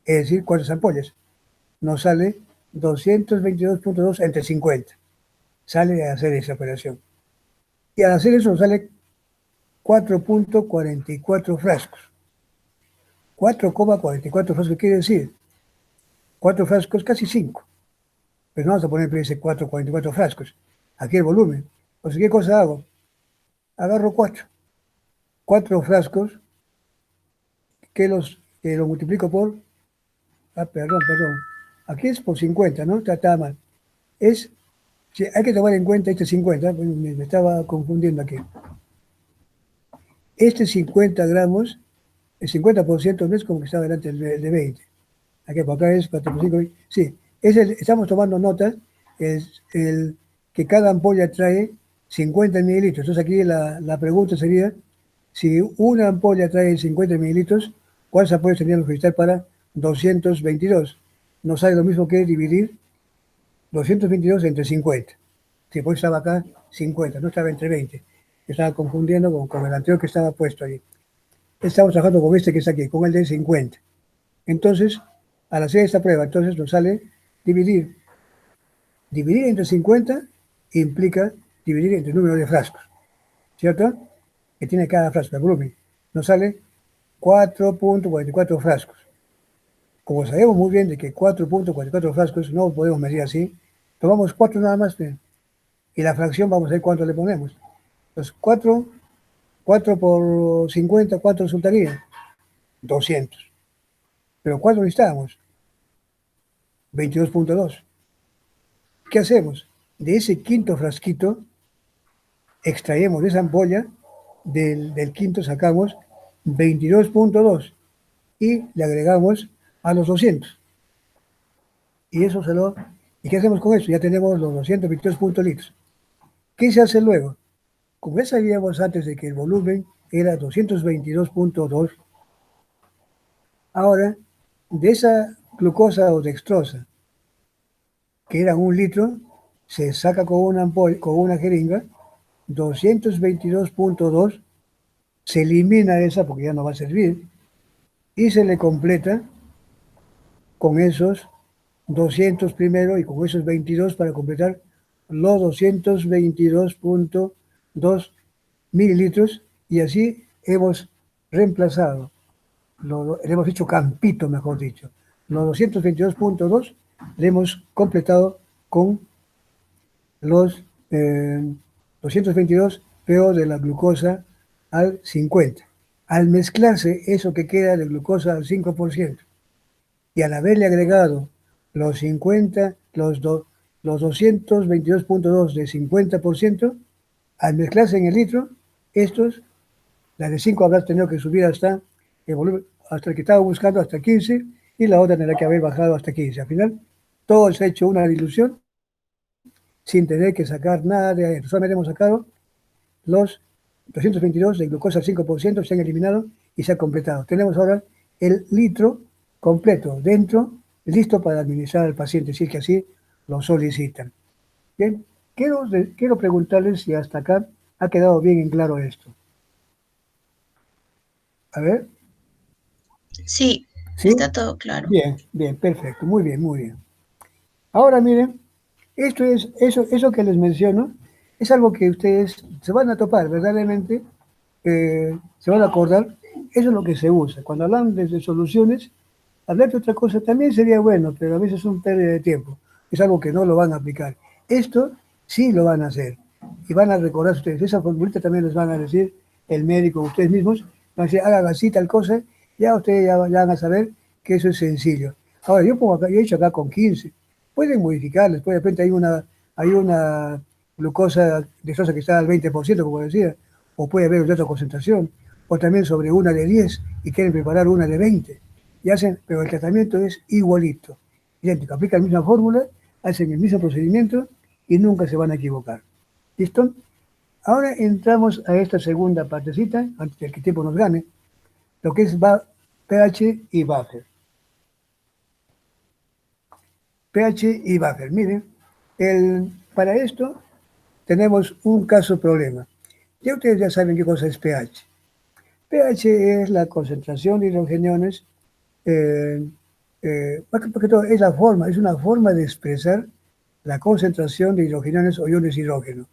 Es decir, ¿cuántas ampollas? Nos sale 222.2 entre 50. Sale a hacer esa operación. Y al hacer eso nos sale 4.44 frascos. 4,44 frascos quiere decir 4 frascos, casi 5. Pero no vamos a poner ese 4,44 frascos. Aquí el volumen. O sea, ¿qué cosa hago? Agarro 4. 4 frascos que lo multiplico por... Ah, perdón. Aquí es por 50, ¿no? Está mal. Sí, hay que tomar en cuenta este 50, me estaba confundiendo aquí. Este 50 gramos, el 50% no es como que está delante de 20. Aquí por acá es 4 por 5. Sí, estamos tomando nota, es el que cada ampolla trae 50 mililitros. Entonces aquí la pregunta sería, si una ampolla trae 50 mililitros, ¿cuántas ampollas tendríamos que necesitar para 222. No sale lo mismo que dividir 222 entre 50. Si pues estaba acá 50, no estaba entre 20. Estaba confundiendo con el anterior que estaba puesto ahí. Estamos trabajando con este que está aquí, con el de 50. Entonces, al hacer esta prueba, entonces nos sale dividir. Dividir entre 50 implica dividir entre el número de frascos, ¿cierto? Que tiene cada frasco, el volumen. Nos sale 4.44 frascos. Como sabemos muy bien de que 4.44 frascos no podemos medir así, tomamos 4 nada más, y la fracción vamos a ver cuánto le ponemos. Entonces, 4 por 50, ¿cuánto resultaría? 200. Pero ¿cuánto necesitamos? 22.2. ¿Qué hacemos? De ese quinto frasquito, extraemos de esa ampolla, del quinto sacamos 22.2 y le agregamos a los 200. Y eso ¿Y qué hacemos con eso? Ya tenemos los 222 litros. ¿Qué se hace luego? Como ya sabíamos antes de que el volumen era 222.2, ahora de esa glucosa o dextrosa, que era 1 litro, se saca con una jeringa 222.2, se elimina esa porque ya no va a servir, y se le completa con esos 200 primero y con esos 22 para completar los 222.2 mililitros, y así hemos reemplazado, le hemos hecho campito, mejor dicho. Los 222.2 le hemos completado con los 222, pero de la glucosa al 50. Al mezclarse eso que queda de glucosa al 5%, y al haberle agregado los 50, los 222.2 de 50%, al mezclarse en el litro, la de 5 habrá tenido que subir hasta el volumen, hasta el que estaba buscando, hasta 15, y la otra tendrá que haber bajado hasta 15. Al final, todo se ha hecho una dilución sin tener que sacar nada de adentro. Solamente hemos sacado los 222 de glucosa al 5%, se han eliminado y se ha completado. Tenemos ahora el litro completo dentro, listo para administrar al paciente, si es que así lo solicitan. Bien, quiero preguntarles si hasta acá ha quedado bien en claro esto. A ver. Sí, ¿Sí? está todo claro. Bien, bien, perfecto, muy bien, muy bien. Ahora miren, eso que les menciono es algo que ustedes se van a topar verdaderamente, se van a acordar, eso es lo que se usa. Cuando hablan de soluciones, hablar de otra cosa también sería bueno, pero a veces es un pérdida de tiempo. Es algo que no lo van a aplicar. Esto sí lo van a hacer. Y van a recordar ustedes. Esa formulita también les van a decir el médico, ustedes mismos. Van a decir, hagan así tal cosa. Ya ustedes ya van a saber que eso es sencillo. Ahora, yo pongo acá, yo he hecho acá con 15. Pueden modificar, después de repente hay una glucosa dextrosa que está al 20%, como decía, o puede haber otra concentración, o también sobre una de 10 y quieren preparar una de 20. Y hacen, pero el tratamiento es igualito, idéntico. Aplican la misma fórmula, hacen el mismo procedimiento y nunca se van a equivocar. ¿Listo? Ahora entramos a esta segunda partecita, antes de que el tiempo nos gane, lo que es pH y buffer. pH y buffer. Miren, para esto tenemos un caso problema. Ya ustedes ya saben qué cosa es pH. pH es la concentración de hidrogeniones, porque todo es una forma de expresar la concentración de hidrogeniones o iones hidrógeno.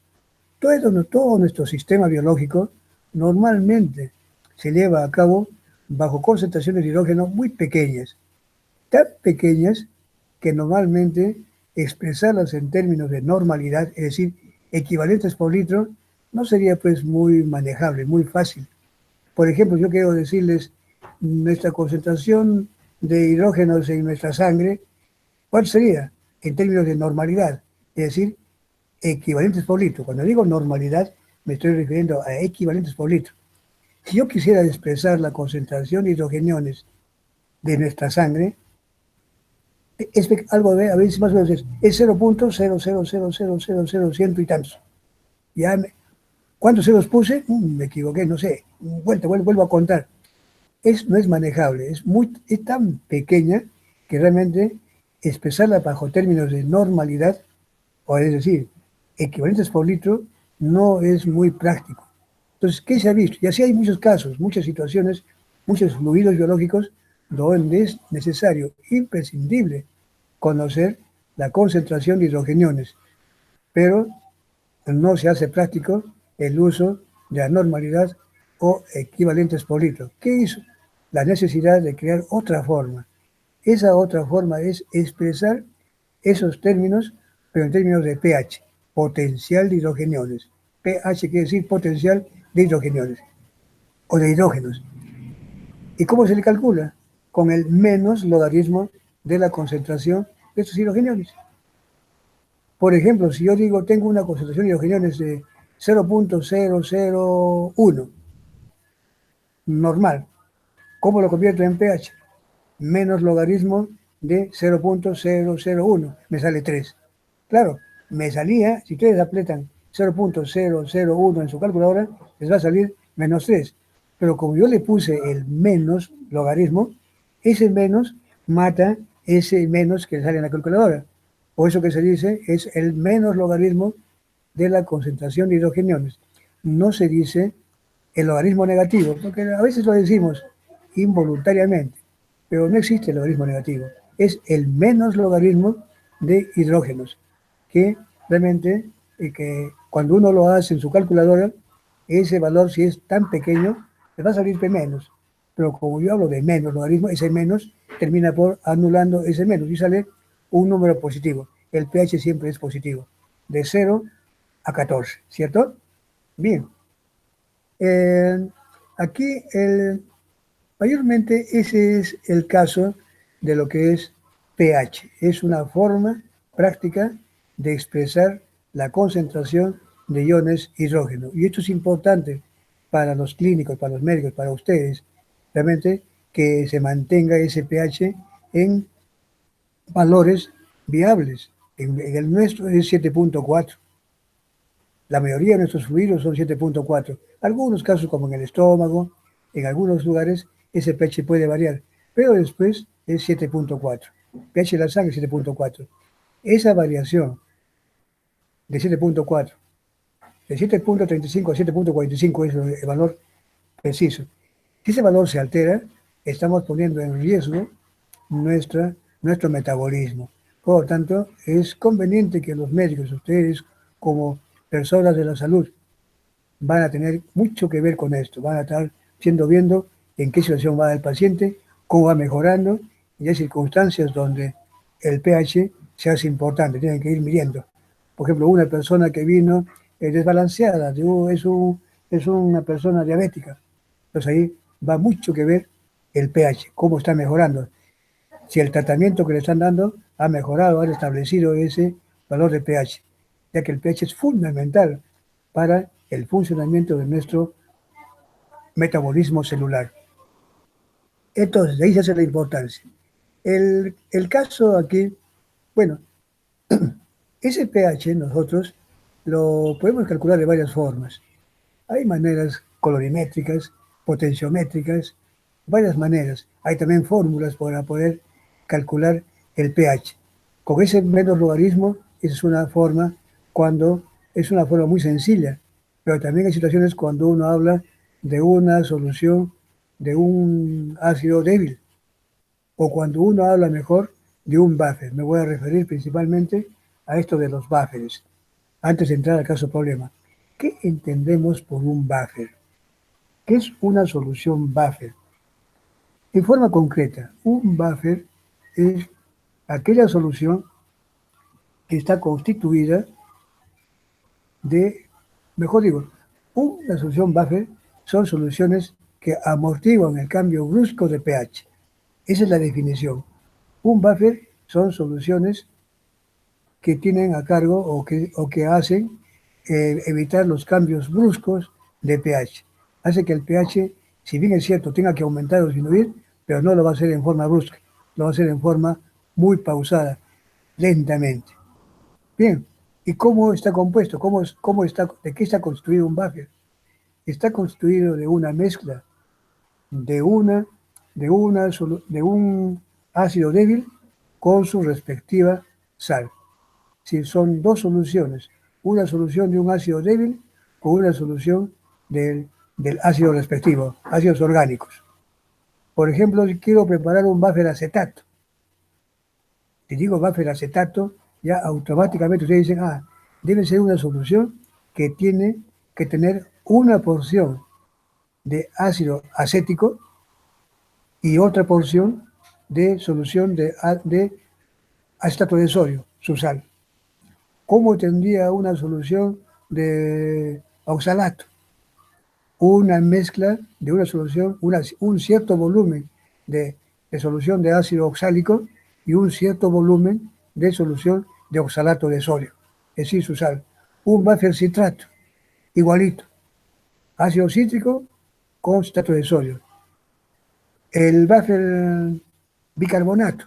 Todo nuestro sistema biológico normalmente se lleva a cabo bajo concentraciones de hidrógeno muy pequeñas, tan pequeñas que normalmente expresarlas en términos de normalidad, es decir, equivalentes por litro, no sería pues muy manejable, muy fácil. Por ejemplo, yo quiero decirles nuestra concentración de hidrógenos en nuestra sangre, ¿cuál sería? En términos de normalidad, es decir, equivalentes por litro. Cuando digo normalidad, me estoy refiriendo a equivalentes por litro. Si yo quisiera expresar la concentración de hidrogeniones de nuestra sangre, es algo de, a veces más o menos es 0.0000000 y tantos. ¿Cuántos ceros puse? Me equivoqué, no sé. Vuelvo a contar. no es manejable, es tan pequeña que realmente expresarla bajo términos de normalidad, o es decir, equivalentes por litro, no es muy práctico. Entonces, ¿qué se ha visto? Y así hay muchos casos, muchas situaciones, muchos fluidos biológicos donde es necesario, imprescindible, conocer la concentración de hidrogeniones, pero no se hace práctico el uso de anormalidad o equivalentes por litro. ¿Qué hizo? La necesidad de crear otra forma. Esa otra forma es expresar esos términos, pero en términos de pH, potencial de hidrogeniones. pH quiere decir potencial de hidrogeniones o de hidrógenos. ¿Y cómo se le calcula? Con el menos logaritmo de la concentración de estos hidrogeniones. Por ejemplo, si yo digo tengo una concentración de hidrogeniones de 0.001, normal, ¿cómo lo convierto en pH? Menos logaritmo de 0.001, me sale 3. Claro, me salía, si ustedes apretan 0.001 en su calculadora, les va a salir menos 3. Pero como yo le puse el menos logaritmo, ese menos mata ese menos que sale en la calculadora. Por eso que se dice es el menos logaritmo de la concentración de hidrogeniones. No se dice el logaritmo negativo, porque a veces lo decimos involuntariamente, pero no existe el logaritmo negativo. Es el menos logaritmo de hidrógenos, que realmente que cuando uno lo hace en su calculadora, ese valor, si es tan pequeño, le va a salir P menos. Pero como yo hablo de menos logaritmo, ese menos termina por anulando ese menos y sale un número positivo. El pH siempre es positivo, de 0 a 14, ¿cierto? Bien. Eh, aquí mayormente ese es el caso de lo que es pH. Es una forma práctica de expresar la concentración de iones hidrógeno. Y esto es importante para los clínicos, para los médicos, para ustedes, realmente que se mantenga ese pH en valores viables. En el nuestro es 7.4. La mayoría de nuestros fluidos son 7.4. Algunos casos, como en el estómago, en algunos lugares, ese pH puede variar, pero después es 7.4. pH de la sangre es 7.4. Esa variación de 7.4, de 7.35 a 7.45 es el valor preciso. Si ese valor se altera, estamos poniendo en riesgo nuestro metabolismo. Por lo tanto, es conveniente que los médicos, ustedes como personas de la salud, van a tener mucho que ver con esto, van a estar viendo en qué situación va el paciente, cómo va mejorando, y hay circunstancias donde el pH se hace importante, tienen que ir midiendo. Por ejemplo, una persona que vino desbalanceada, es una persona diabética, entonces ahí va mucho que ver el pH, cómo está mejorando. Si el tratamiento que le están dando ha mejorado, ha restablecido ese valor de pH, ya que el pH es fundamental para el funcionamiento de nuestro metabolismo celular. Entonces, de ahí se hace la importancia. El caso aquí, bueno, ese pH nosotros lo podemos calcular de varias formas. Hay maneras colorimétricas, potenciométricas, varias maneras. Hay también fórmulas para poder calcular el pH. Con ese menos logaritmo, esa es una forma muy sencilla, pero también hay situaciones cuando uno habla de una solución de un ácido débil o cuando uno habla mejor de un buffer. Me voy a referir principalmente a esto de los buffers. Antes de entrar al caso problema, ¿qué entendemos por un buffer? ¿Qué es una solución buffer? En forma concreta, un buffer es aquella solución que está constituida de, mejor digo, una solución buffer son soluciones que amortiguan el cambio brusco de pH. Esa es la definición. Un buffer son soluciones que tienen a cargo o que hacen evitar los cambios bruscos de pH. Hace que el pH, si bien es cierto, tenga que aumentar o disminuir, pero no lo va a hacer en forma brusca, lo va a hacer en forma muy pausada, lentamente. Bien, ¿y cómo está compuesto? ¿De qué está construido un buffer? Está construido de una mezcla de una de un ácido débil con su respectiva sal. Si son dos soluciones, una solución de un ácido débil con una solución del ácido respectivo, ácidos orgánicos. Por ejemplo, si quiero preparar un buffer acetato, si digo buffer acetato, ya automáticamente ustedes dicen, debe ser una solución que tiene que tener una porción de ácido acético y otra porción de solución de acetato de sodio, su sal. ¿Cómo tendría una solución de oxalato? Una mezcla de una solución, un cierto volumen de solución de ácido oxálico y un cierto volumen de solución de oxalato de sodio, es decir, su sal. Un buffer citrato, igualito. Ácido cítrico con citrato de sodio. El buffer bicarbonato,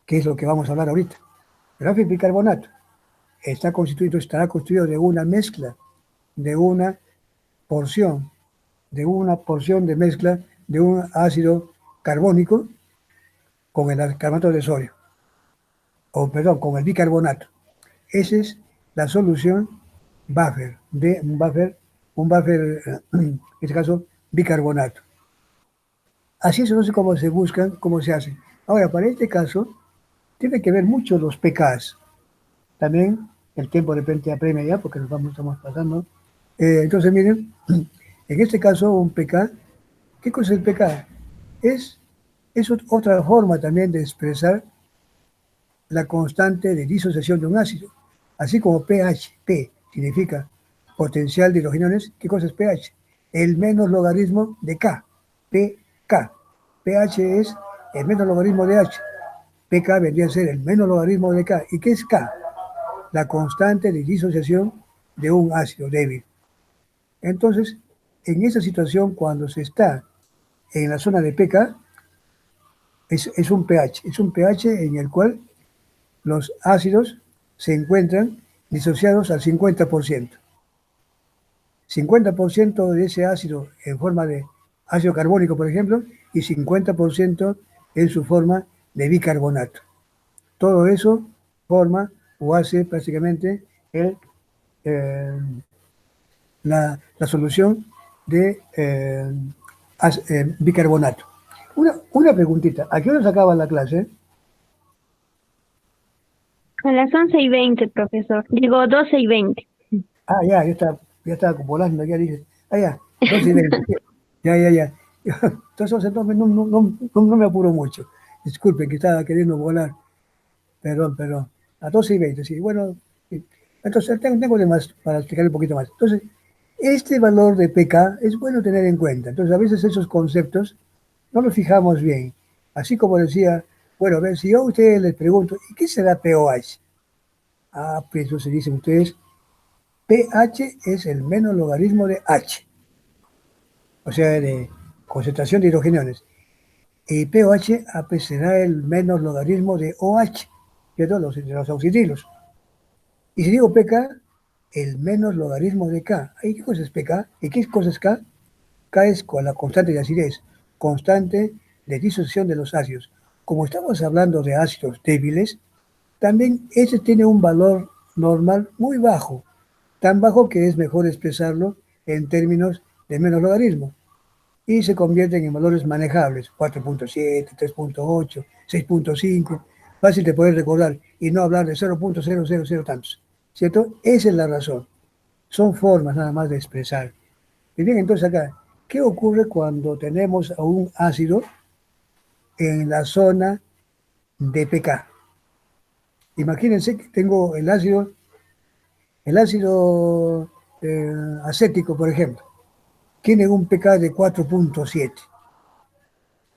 que es lo que vamos a hablar ahorita. El buffer bicarbonato estará constituido de una mezcla, de una porción de mezcla de un ácido carbónico con el carbonato de sodio, con el bicarbonato. Esa es la solución buffer, un buffer, en este caso, bicarbonato. Así es, no sé cómo se buscan, cómo se hacen. Ahora, para este caso, tiene que ver mucho los pKs. También el tiempo de repente apremia ya, porque estamos pasando. Entonces, miren, en este caso, un pK, ¿qué cosa es el pK? Es otra forma también de expresar la constante de disociación de un ácido. Así como pH, P significa potencial de hidrogeniones, ¿qué cosa es pH? El menos logaritmo de K, pK. pH es el menos logaritmo de H. pK vendría a ser el menos logaritmo de K. ¿Y qué es K? La constante de disociación de un ácido débil. Entonces, en esa situación, cuando se está en la zona de pK, es un pH en el cual los ácidos se encuentran disociados al 50%. 50% de ese ácido en forma de ácido carbónico, por ejemplo, y 50% en su forma de bicarbonato. Todo eso forma o hace prácticamente la solución de bicarbonato. Una preguntita, ¿a qué hora se acaba la clase? A las 11:20, profesor. Digo, 12:20. Ya estaba volando, ya dije. Ya, 12:20. Ya. Entonces no me apuro mucho. Disculpen que estaba queriendo volar. Perdón. A 12:20, sí. Bueno, sí. Entonces tengo de más para explicar un poquito más. Entonces, este valor de pK es bueno tener en cuenta. Entonces, a veces esos conceptos no los fijamos bien. Así como decía, bueno, a ver, si yo a ustedes les pregunto, ¿y qué será pOH? Pues entonces dicen ustedes, pH es el menos logaritmo de H, o sea, de concentración de hidrogeniones. Y pOH pues, será el menos logaritmo de OH, ¿cierto? De los oxidrilos. Y si digo pK, el menos logaritmo de K. ¿Y qué cosa es pK? ¿Y qué cosa es K? K es con la constante de acidez, constante de disociación de los ácidos. Como estamos hablando de ácidos débiles, también ese tiene un valor normal muy bajo, tan bajo que es mejor expresarlo en términos de menos logaritmo. Y se convierten en valores manejables, 4.7, 3.8, 6.5, fácil de poder recordar y no hablar de 0.000 tantos, ¿cierto? Esa es la razón. Son formas nada más de expresar. Y bien, entonces acá, ¿qué ocurre cuando tenemos a un ácido en la zona de pK? Imagínense que tengo el ácido acético, por ejemplo, tiene un pK de 4.7.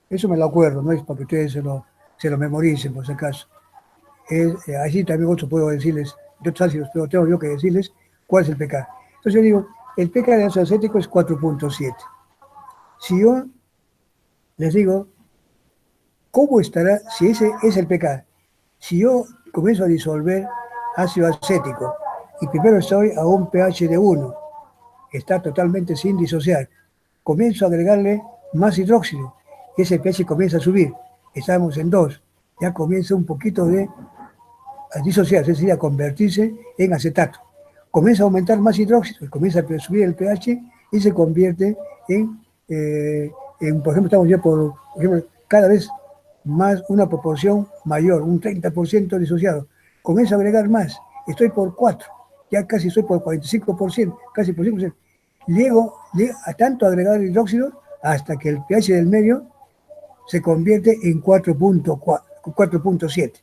Eso me lo acuerdo, no es para que ustedes se lo memoricen, por si acaso. Allí también otro puedo decirles, de otros ácidos, pero tengo yo que decirles cuál es el pK. Entonces yo digo, el pK de ácido acético es 4.7. Si yo les digo, ¿cómo estará si ese es el pK? Si yo comienzo a disolver ácido acético y primero estoy a un pH de 1, está totalmente sin disociar, comienzo a agregarle más hidróxido ese pH comienza a subir. Estamos en 2, ya comienza un poquito a disociarse, es decir, a convertirse en acetato. Comienza a aumentar más hidróxido, comienza a subir el pH y se convierte por ejemplo, estamos ya por ejemplo, cada vez más una proporción mayor, un 30% disociado. Comienza a agregar más, estoy por 4, ya casi estoy por 45%, casi por 5%. Llego a tanto agregar hidróxido hasta que el pH del medio se convierte en 4.7.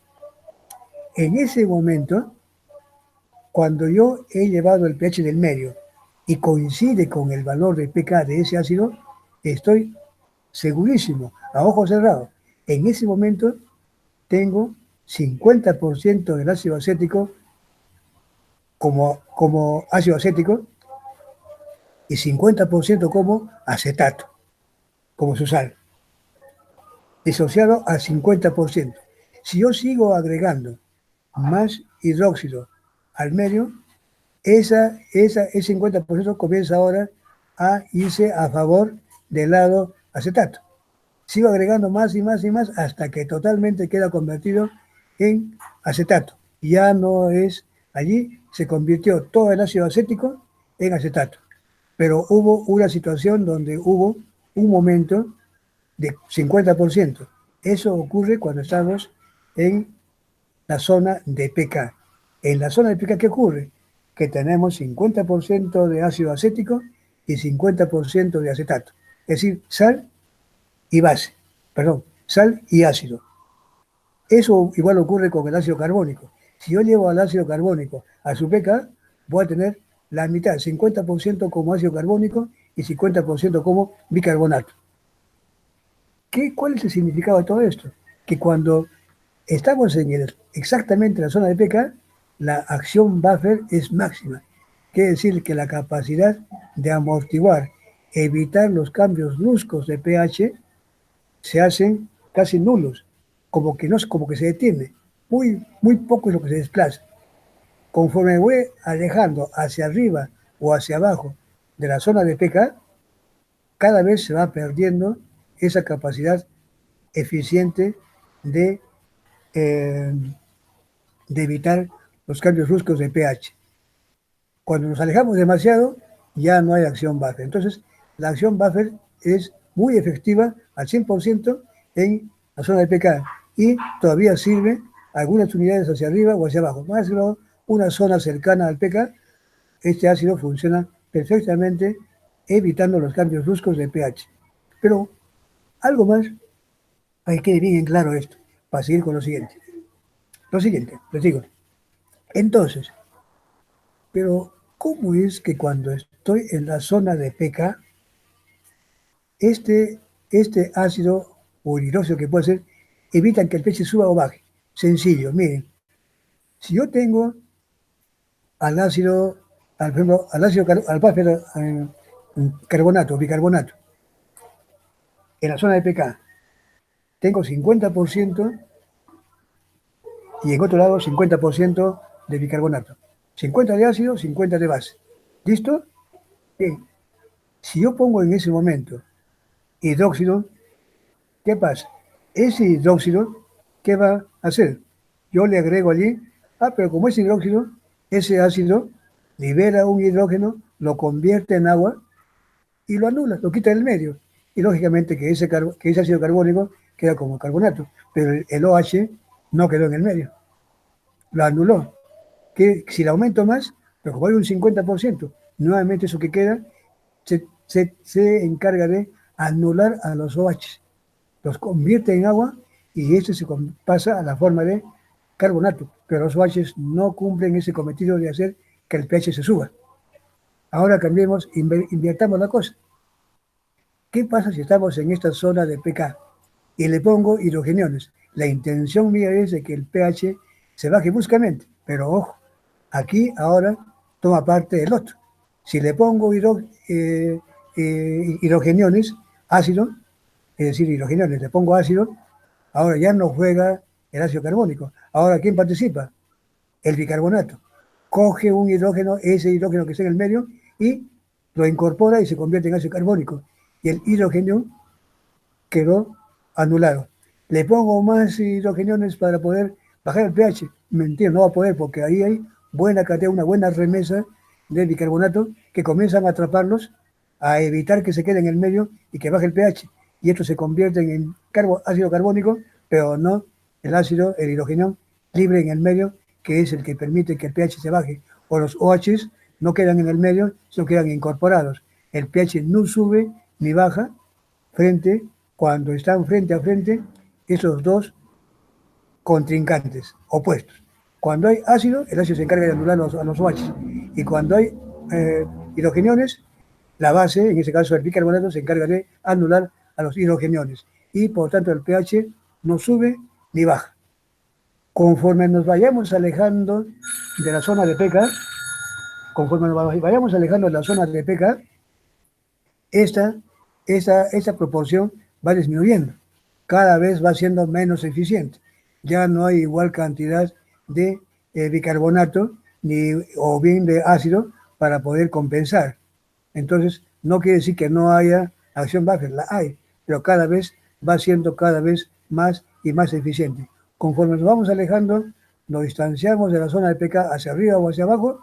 En ese momento, cuando yo he llevado el pH del medio y coincide con el valor de pK de ese ácido, estoy segurísimo, a ojos cerrados. En ese momento tengo 50% del ácido acético como ácido acético y 50% como acetato, como su sal, disociado al 50%. Si yo sigo agregando más hidróxido al medio, ese 50% comienza ahora a irse a favor del lado acetato. Sigo agregando más y más y más hasta que totalmente queda convertido en acetato. Ya no es, allí se convirtió todo el ácido acético en acetato. Pero hubo una situación donde hubo un momento de 50%. Eso ocurre cuando estamos en la zona de pK. En la zona de pK, ¿qué ocurre? Que tenemos 50% de ácido acético y 50% de acetato. Es decir, sal y base, sal y ácido. Eso igual ocurre con el ácido carbónico. Si yo llevo al ácido carbónico a su pK, voy a tener la mitad, 50% como ácido carbónico y 50% como bicarbonato. ¿Cuál es el significado de todo esto? Que cuando estamos exactamente en la zona de pK, la acción buffer es máxima. Quiere decir que la capacidad de amortiguar, evitar los cambios bruscos de pH, se hacen casi nulos, como que se detiene. Muy poco es lo que se desplaza. Conforme voy alejando hacia arriba o hacia abajo de la zona de pK, cada vez se va perdiendo esa capacidad eficiente de evitar los cambios bruscos de pH. Cuando nos alejamos demasiado, ya no hay acción buffer. Entonces, la acción buffer es muy efectiva al 100% en la zona de pK y todavía sirve algunas unidades hacia arriba o hacia abajo. Más que una zona cercana al pK, este ácido funciona perfectamente evitando los cambios bruscos de pH. Pero algo más, para que quede bien en claro esto, para seguir con lo siguiente. Lo siguiente, les digo. Entonces, pero ¿cómo es que cuando estoy en la zona de pK, este ácido o el hidróxido que puede ser, evitan que el pH suba o baje? Sencillo, miren. Si yo tengo al ácido, por ejemplo, al buffer carbonato, bicarbonato, en la zona de pK, tengo 50% y en otro lado 50% de bicarbonato. 50 de ácido, 50 de base. ¿Listo? Bien. Si yo pongo en ese momento hidróxido, ¿qué pasa? Ese hidróxido, ¿qué va a hacer? Yo le agrego allí, pero como es hidróxido, ese ácido libera un hidrógeno, lo convierte en agua y lo anula, lo quita del medio. Y lógicamente que ese ácido carbónico queda como carbonato, pero el OH no quedó en el medio, lo anuló. Que si le aumento más, pero como hay un 50%, nuevamente eso que queda se encarga de anular a los OH, los convierte en agua y esto se pasa a la forma de carbonato, pero los OH no cumplen ese cometido de hacer que el pH se suba. Ahora cambiemos, invirtamos la cosa. ¿Qué pasa si estamos en esta zona de pK y le pongo hidrogeniones? La intención mía es de que el pH se baje bruscamente, pero ojo, aquí ahora toma parte el otro. Si le pongo hidrogeniones, ácido, es decir, hidrogeniones, le pongo ácido, ahora ya no juega el ácido carbónico. Ahora, ¿quién participa? El bicarbonato. Coge un hidrógeno, ese hidrógeno que está en el medio, y lo incorpora y se convierte en ácido carbónico. Y el hidrógeno quedó anulado. Le pongo más hidrogeniones para poder bajar el pH. Mentira, no va a poder porque ahí hay buena cantidad, una buena remesa de bicarbonato que comienzan a atraparlos, a evitar que se quede en el medio y que baje el pH. Y esto se convierte en ácido carbónico, pero no el ácido, el hidrogenio libre en el medio, que es el que permite que el pH se baje. O los OHs no quedan en el medio, sino quedan incorporados. El pH no sube ni baja cuando están frente a frente esos dos contrincantes, opuestos. Cuando hay ácido, el ácido se encarga de anular a los OH. Y cuando hay hidrogeniones, la base, en ese caso el bicarbonato, se encarga de anular a los hidrogeniones. Y por tanto el pH no sube ni baja. Conforme nos vayamos alejando de la zona de pK, conforme nos vayamos alejando de la zona de pK, esta proporción va disminuyendo. Cada vez va siendo menos eficiente. Ya no hay igual cantidad de bicarbonato o bien de ácido para poder compensar. Entonces, no quiere decir que no haya acción buffer, la hay, pero cada vez va siendo cada vez más y más eficiente. Conforme nos vamos alejando, nos distanciamos de la zona de pK hacia arriba o hacia abajo,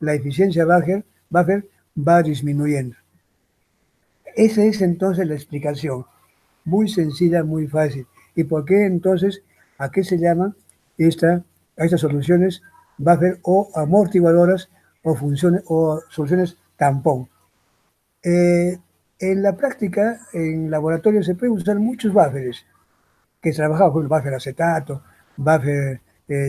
la eficiencia buffer va disminuyendo. Esa es entonces la explicación. Muy sencilla, muy fácil. ¿Y por qué entonces, a qué se llaman a estas soluciones buffer o amortiguadoras o soluciones tampón? En la práctica, en laboratorio se pueden usar muchos buffers que trabajamos con buffer acetato, buffer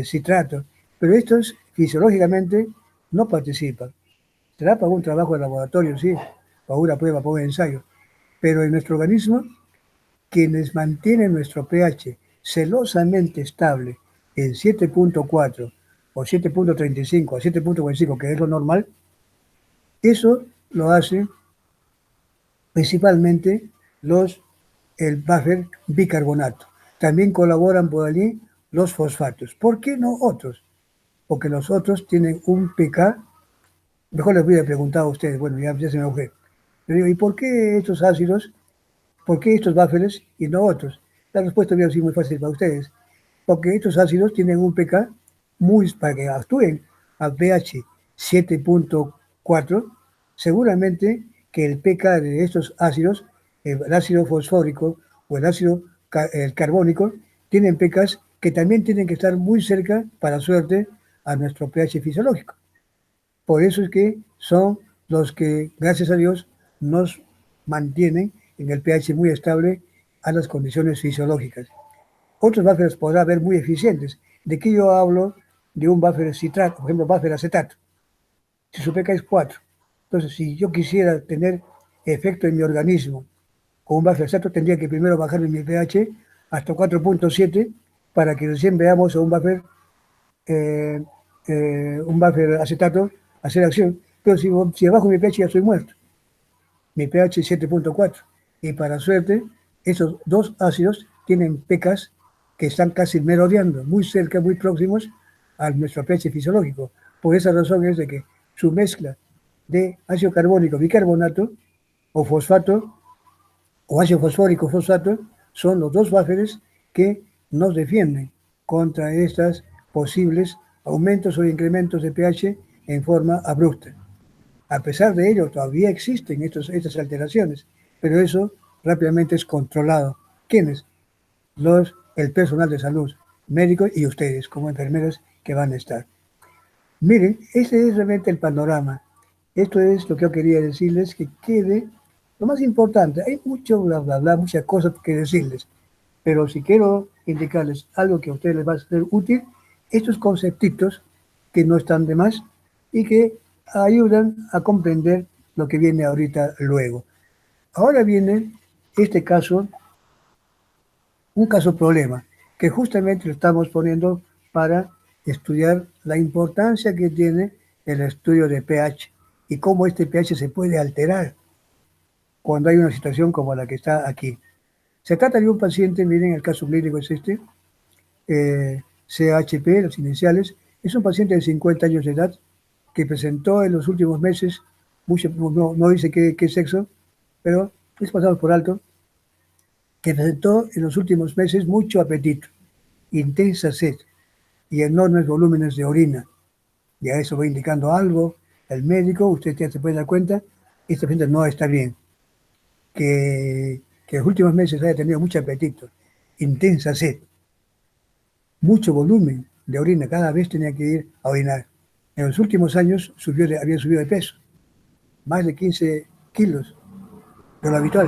citrato, pero estos fisiológicamente no participan. Será para un trabajo de laboratorio, sí, para una prueba, para un ensayo, pero en nuestro organismo, quienes mantienen nuestro pH celosamente estable en 7.4 o 7.35 o 7.45, que es lo normal, eso lo hace principalmente el buffer bicarbonato. También colaboran por allí los fosfatos. ¿Por qué no otros? Porque los otros tienen un pK. Mejor les voy a preguntar a ustedes, bueno, ya se me fue. Le digo, ¿y por qué estos ácidos, por qué estos buffers y no otros? La respuesta voy a decir muy fácil para ustedes. Porque estos ácidos tienen un pK para que actúen a pH 7.4, seguramente que el pK de estos ácidos, el ácido fosfórico o el carbónico, tienen pKs que también tienen que estar muy cerca, para suerte, a nuestro pH fisiológico. Por eso es que son los que, gracias a Dios, nos mantienen en el pH muy estable a las condiciones fisiológicas. Otros buffers podrán haber muy eficientes. ¿De qué yo hablo? De un buffer citrato, por ejemplo, buffer acetato. Si su pK es 4. Entonces, si yo quisiera tener efecto en mi organismo con un buffer acetato, tendría que primero bajar mi pH hasta 4.7 para que recién veamos a un buffer acetato hacer acción. Pero si bajo mi pH ya estoy muerto. Mi pH es 7.4. Y para suerte, esos dos ácidos tienen pKs que están casi merodeando, muy cerca, muy próximos a nuestro pH fisiológico. Por esa razón es de que su mezcla de ácido carbónico, bicarbonato, o fosfato, o ácido fosfórico, fosfato, son los dos buffers que nos defienden contra estos posibles aumentos o incrementos de pH en forma abrupta. A pesar de ello, todavía existen estas alteraciones, pero eso rápidamente es controlado. ¿Quiénes? El personal de salud, médicos y ustedes como enfermeras que van a estar. Miren, ese es realmente el panorama. Esto es lo que yo quería decirles, que quede lo más importante. Hay mucho bla, bla, bla, muchas cosas que decirles, pero si quiero indicarles algo que a ustedes les va a ser útil, estos conceptitos que no están de más y que ayudan a comprender lo que viene ahorita luego. Ahora viene este caso, un caso problema, que justamente lo estamos poniendo para estudiar la importancia que tiene el estudio de pH y cómo este pH se puede alterar cuando hay una situación como la que está aquí. Se trata de un paciente, miren, el caso clínico es este, CHP, las iniciales, es un paciente de 50 años de edad que presentó en los últimos meses, no dice qué sexo, pero es pasado por alto, que presentó en los últimos meses mucho apetito, intensa sed y enormes volúmenes de orina. Ya eso va indicando algo. El médico, usted ya se puede dar cuenta, este paciente no está bien. Que en los últimos meses haya tenido mucho apetito, intensa sed, mucho volumen de orina, cada vez tenía que ir a orinar. En los últimos años había subido de peso, más de 15 kilos de lo habitual.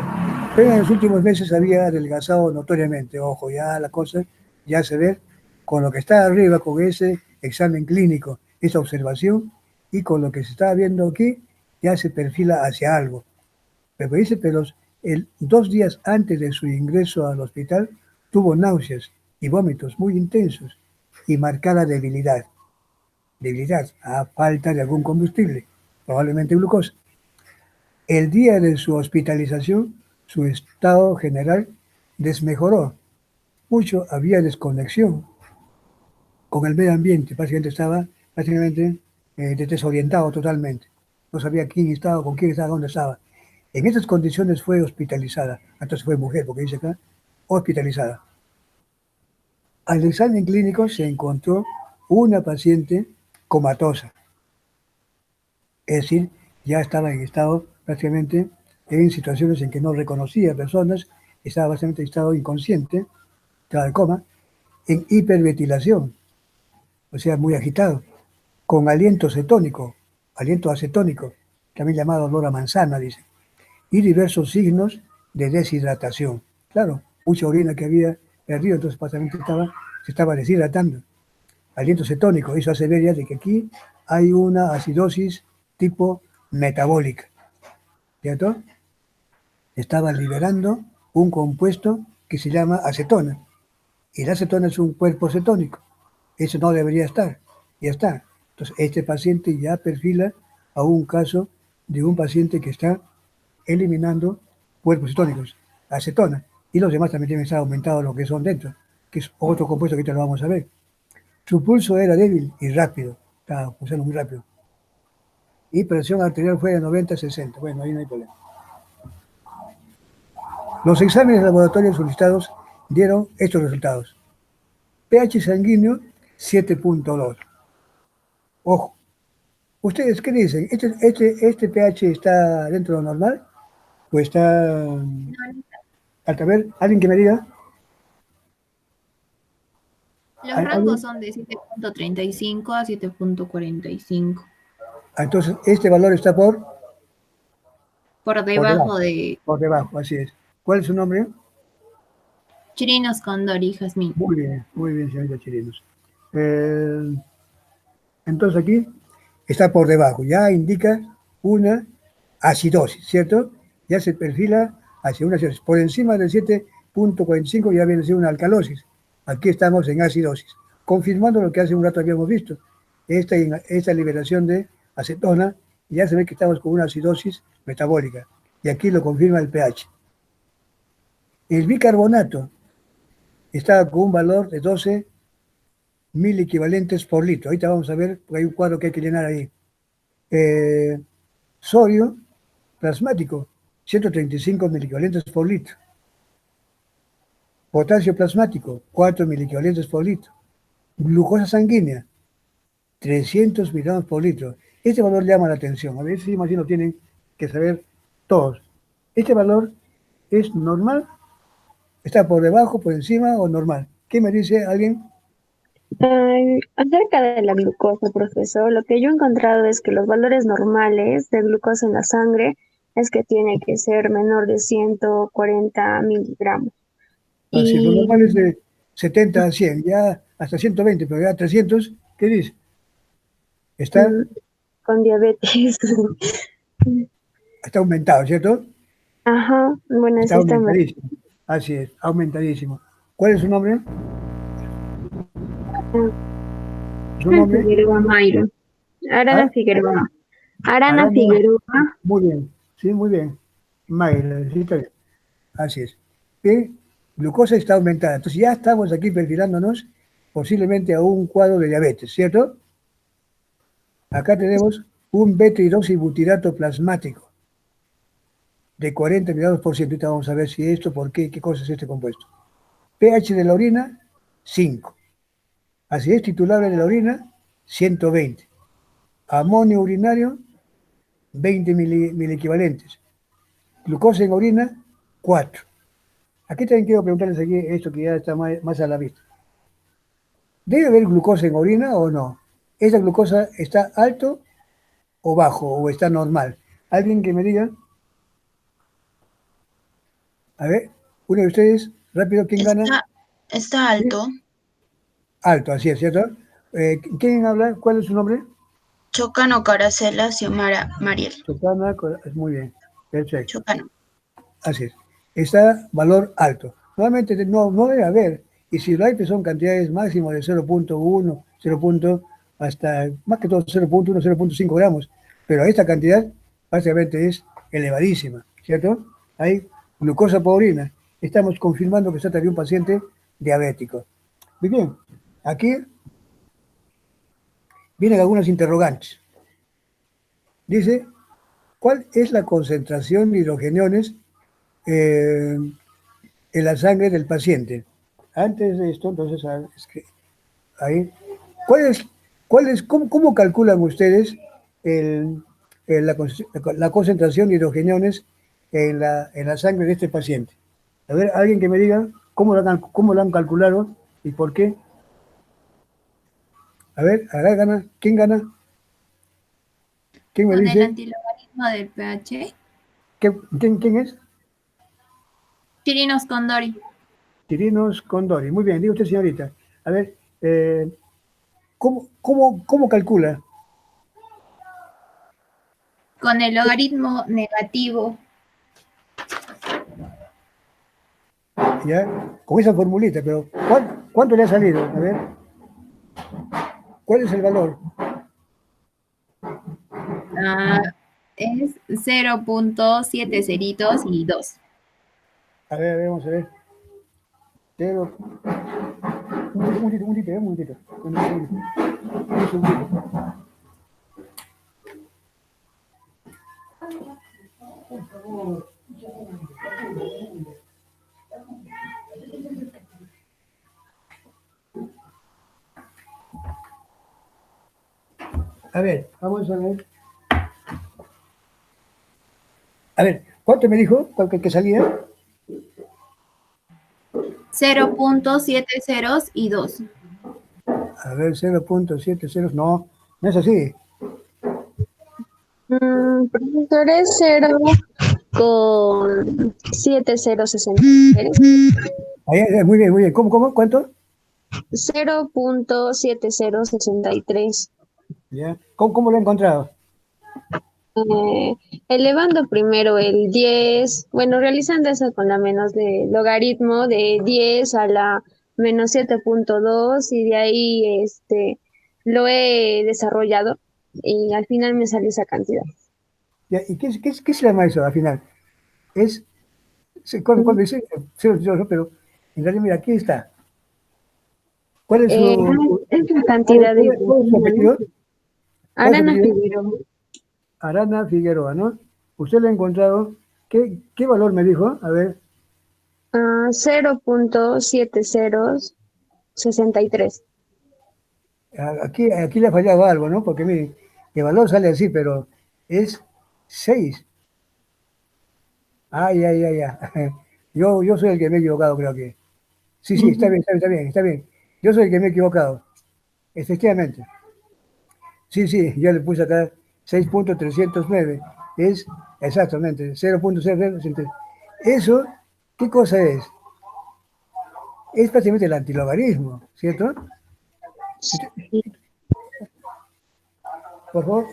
Pero en los últimos meses había adelgazado notoriamente. Ojo, ya la cosa ya se ve con lo que está arriba, con ese examen clínico, esa observación, y con lo que se está viendo aquí, ya se perfila hacia algo. Pero dice, pero 2 días antes de su ingreso al hospital, tuvo náuseas y vómitos muy intensos y marcada debilidad. Debilidad a falta de algún combustible, probablemente glucosa. El día de su hospitalización, su estado general desmejoró. Mucho había desconexión con el medio ambiente. Básicamente estaba desorientado totalmente. No sabía quién estaba, con quién estaba, dónde estaba. En esas condiciones fue hospitalizada. Entonces fue mujer, porque dice acá, hospitalizada. Al examen clínico se encontró una paciente comatosa. Es decir, ya estaba en estado prácticamente en situaciones en que no reconocía personas, estaba básicamente en estado inconsciente, estaba de coma, en hiperventilación, o sea, muy agitado, con aliento cetónico, aliento acetónico, también llamado olor a manzana, dice, y diversos signos de deshidratación. Claro, mucha orina que había perdido, entonces básicamente se estaba deshidratando. Aliento cetónico, eso hace ver ya de que aquí hay una acidosis tipo metabólica, ¿cierto? Estaba liberando un compuesto que se llama acetona, y la acetona es un cuerpo cetónico, eso no debería estar, ya está. Entonces, este paciente ya perfila a un caso de un paciente que está eliminando cuerpos cetónicos, acetona, y los demás también tienen que estar aumentados lo que son dentro, que es otro compuesto que ahorita lo vamos a ver. Su pulso era débil y rápido, estaba pulsando muy rápido. Y presión arterial fue de 90-60. Bueno, ahí no hay problema. Los exámenes laboratorios solicitados dieron estos resultados. pH sanguíneo 7.2. Ojo, ¿ustedes qué dicen? ¿Este pH está dentro de lo normal? ¿O está alta? A ver, alguien que me diga. Los rangos son de 7.35 a 7.45. Entonces, este valor está Por por debajo. debajo de Por debajo, así es. ¿Cuál es su nombre? Chirinos, Condor y Jazmín. Muy bien, señorita Chirinos. Entonces aquí está por debajo, ya indica una acidosis, ¿cierto? Ya se perfila hacia una acidosis. Por encima del 7.45 ya viene a ser una alcalosis. Aquí estamos en acidosis, confirmando lo que hace un rato habíamos visto. Esta liberación de acetona, ya se ve que estamos con una acidosis metabólica. Y aquí lo confirma el pH. El bicarbonato está con un valor de 12 mil equivalentes por litro. Ahorita vamos a ver, porque hay un cuadro que hay que llenar ahí. Sodio plasmático, 135 miliequivalentes por litro. Potasio plasmático, 4 miliequivalentes por litro. Glucosa sanguínea, 300 miligramos por litro. Este valor llama la atención. A ver si más bien lo tienen que saber todos. ¿Este valor es normal? ¿Está por debajo, por encima o normal? ¿Qué me dice alguien? Acerca de la glucosa, profesor, lo que yo he encontrado es que los valores normales de glucosa en la sangre es que tiene que ser menor de 140 miligramos. Así, lo Y normal es de 70 a 100, ya hasta 120, pero ya 300, ¿qué dice? Está, con diabetes. está aumentado, ¿cierto? Ajá, bueno, Está sí está mal. aumentadísimo. Así es, aumentadísimo. ¿Cuál es su nombre? ¿Su Arana nombre? Figueroa Mayro. Arana ¿Ah? Figueroa. Arana Arana. Figueroa. Muy bien, sí, muy bien. Mayra, sí, está bien. Así es. Y glucosa está aumentada. Entonces ya estamos aquí perfilándonos posiblemente a un cuadro de diabetes, ¿cierto? Acá tenemos un beta-hidroxibutirato plasmático. de 40 miligramos por ciento. Ahorita vamos a ver si esto, por qué cosa es este compuesto. pH de la orina, 5. Acidez titulable de la orina, 120. Amonio urinario, 20 miliequivalentes. Glucosa en orina, 4. Aquí también quiero preguntarles aquí esto que ya está más a la vista. ¿Debe haber glucosa en orina o no? ¿Esa glucosa está alto o bajo o está normal? ¿Alguien que me diga? A ver, uno de ustedes, rápido, ¿quién gana? Está alto. Alto, así es, ¿cierto? ¿Quién habla? ¿Cuál es su nombre? Chocano, Caracela, Xiomara, Mariel. Chocana, muy bien, perfecto. Chocano. Así es. Está valor alto. Normalmente no debe haber. Y si lo hay, pues son cantidades máximas de 0.1, 0. Hasta más que todo 0.1, 0.5 gramos. Pero esta cantidad básicamente es elevadísima, ¿cierto? Hay glucosa por orina. Estamos confirmando que se trata de un paciente diabético. Muy bien. Aquí vienen algunas interrogantes. Dice, ¿cuál es la concentración de hidrogeniones en la sangre del paciente? Antes de esto, entonces, ahí, cómo calculan ustedes la concentración de hidrogeniones en la sangre de este paciente? A ver, alguien que me diga cómo lo han calculado y por qué. A ver, gana. ¿Quién gana? ¿Quién me Con dice? el antilogaritmo del pH. ¿Quién es? Chirinos Condori. Chirinos Condori. Muy bien, diga usted, señorita. A ver, ¿cómo calcula? Con el logaritmo negativo. ¿Ya? Con esa formulita, pero ¿cuánto le ha salido? A ver, ¿cuál es el valor? Es 0.7 ceritos y 2. A ver, vamos a ver. Cero. Un momentito. Un segundito. A ver, vamos a ver. A ver, ¿cuánto me dijo que salía? 0.7 ceros y 2. A ver, 0.70. No es así. Profesor, es 0 con 7063. Ahí, muy bien. ¿Cómo? ¿Cuánto? 0.7063. Ya. ¿Cómo lo he encontrado? Elevando primero el 10, bueno, realizando eso con la menos de logaritmo de 10 a la menos 7.2 y de ahí lo he desarrollado y al final me salió esa cantidad. Ya, ¿y qué se llama eso al final? Cuando dice 0, pero en realidad, mira, aquí está. ¿Cuál es su Es la cantidad de cuál es su apellido? Arana Figueroa. Arana Figueroa, ¿no? Usted lo ha encontrado. ¿Qué valor me dijo? A ver, 0.7063. aquí le ha fallado algo, ¿no? Porque mire, el valor sale así, pero es 6. Ya. Yo soy el que me he equivocado, creo que. Sí, está bien. Yo soy el que me he equivocado. Efectivamente. Sí, yo le puse acá 6.309. Es exactamente 0.00. Eso, ¿qué cosa es? Es prácticamente el antilogarismo, ¿cierto? Por favor.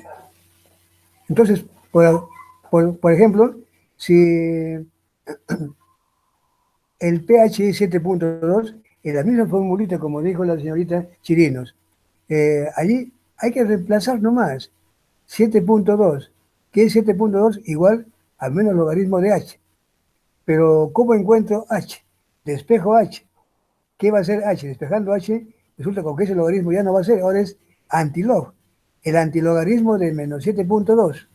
Entonces, por ejemplo, si el pH es 7.2, en la misma formulita, como dijo la señorita Chirinos, allí hay que reemplazar nomás 7.2, que es 7.2 igual al menos logaritmo de h. Pero ¿cómo encuentro h? Despejo h. ¿Qué va a ser h? Despejando h, resulta que ese logaritmo ya no va a ser, ahora es antilog. El antilogarismo de menos 7.2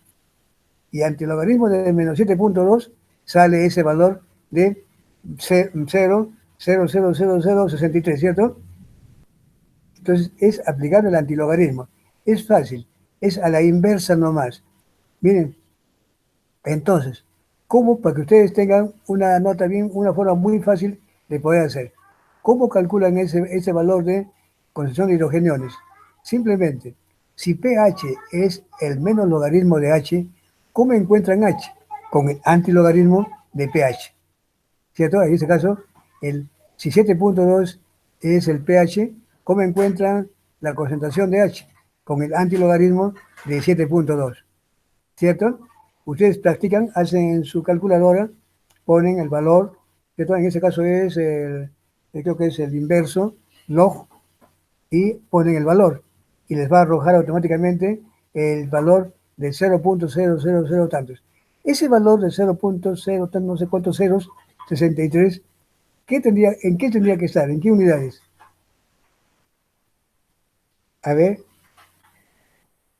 y antilogarismo de menos 7.2 sale ese valor de 0,000063, ¿cierto? Entonces es aplicar el antilogaritmo. Es fácil, es a la inversa nomás. Miren, entonces, ¿cómo? Para que ustedes tengan una nota bien, una forma muy fácil de poder hacer. ¿Cómo calculan ese valor de concentración de hidrogeniones? Simplemente, si pH es el menos logaritmo de H, ¿cómo encuentran H? Con el antilogaritmo de pH. ¿Cierto? En este caso, si 7.2 es el pH, ¿cómo encuentran la concentración de H? Con el antilogaritmo de 7.2. ¿Cierto? Ustedes practican, hacen en su calculadora, ponen el valor, ¿cierto? En este caso es creo que es el inverso, log, y ponen el valor. Y les va a arrojar automáticamente el valor de 0.000 tantos. Ese valor de 0.0, no sé cuántos ceros, 63, ¿en qué tendría que estar? ¿En qué unidades? A ver,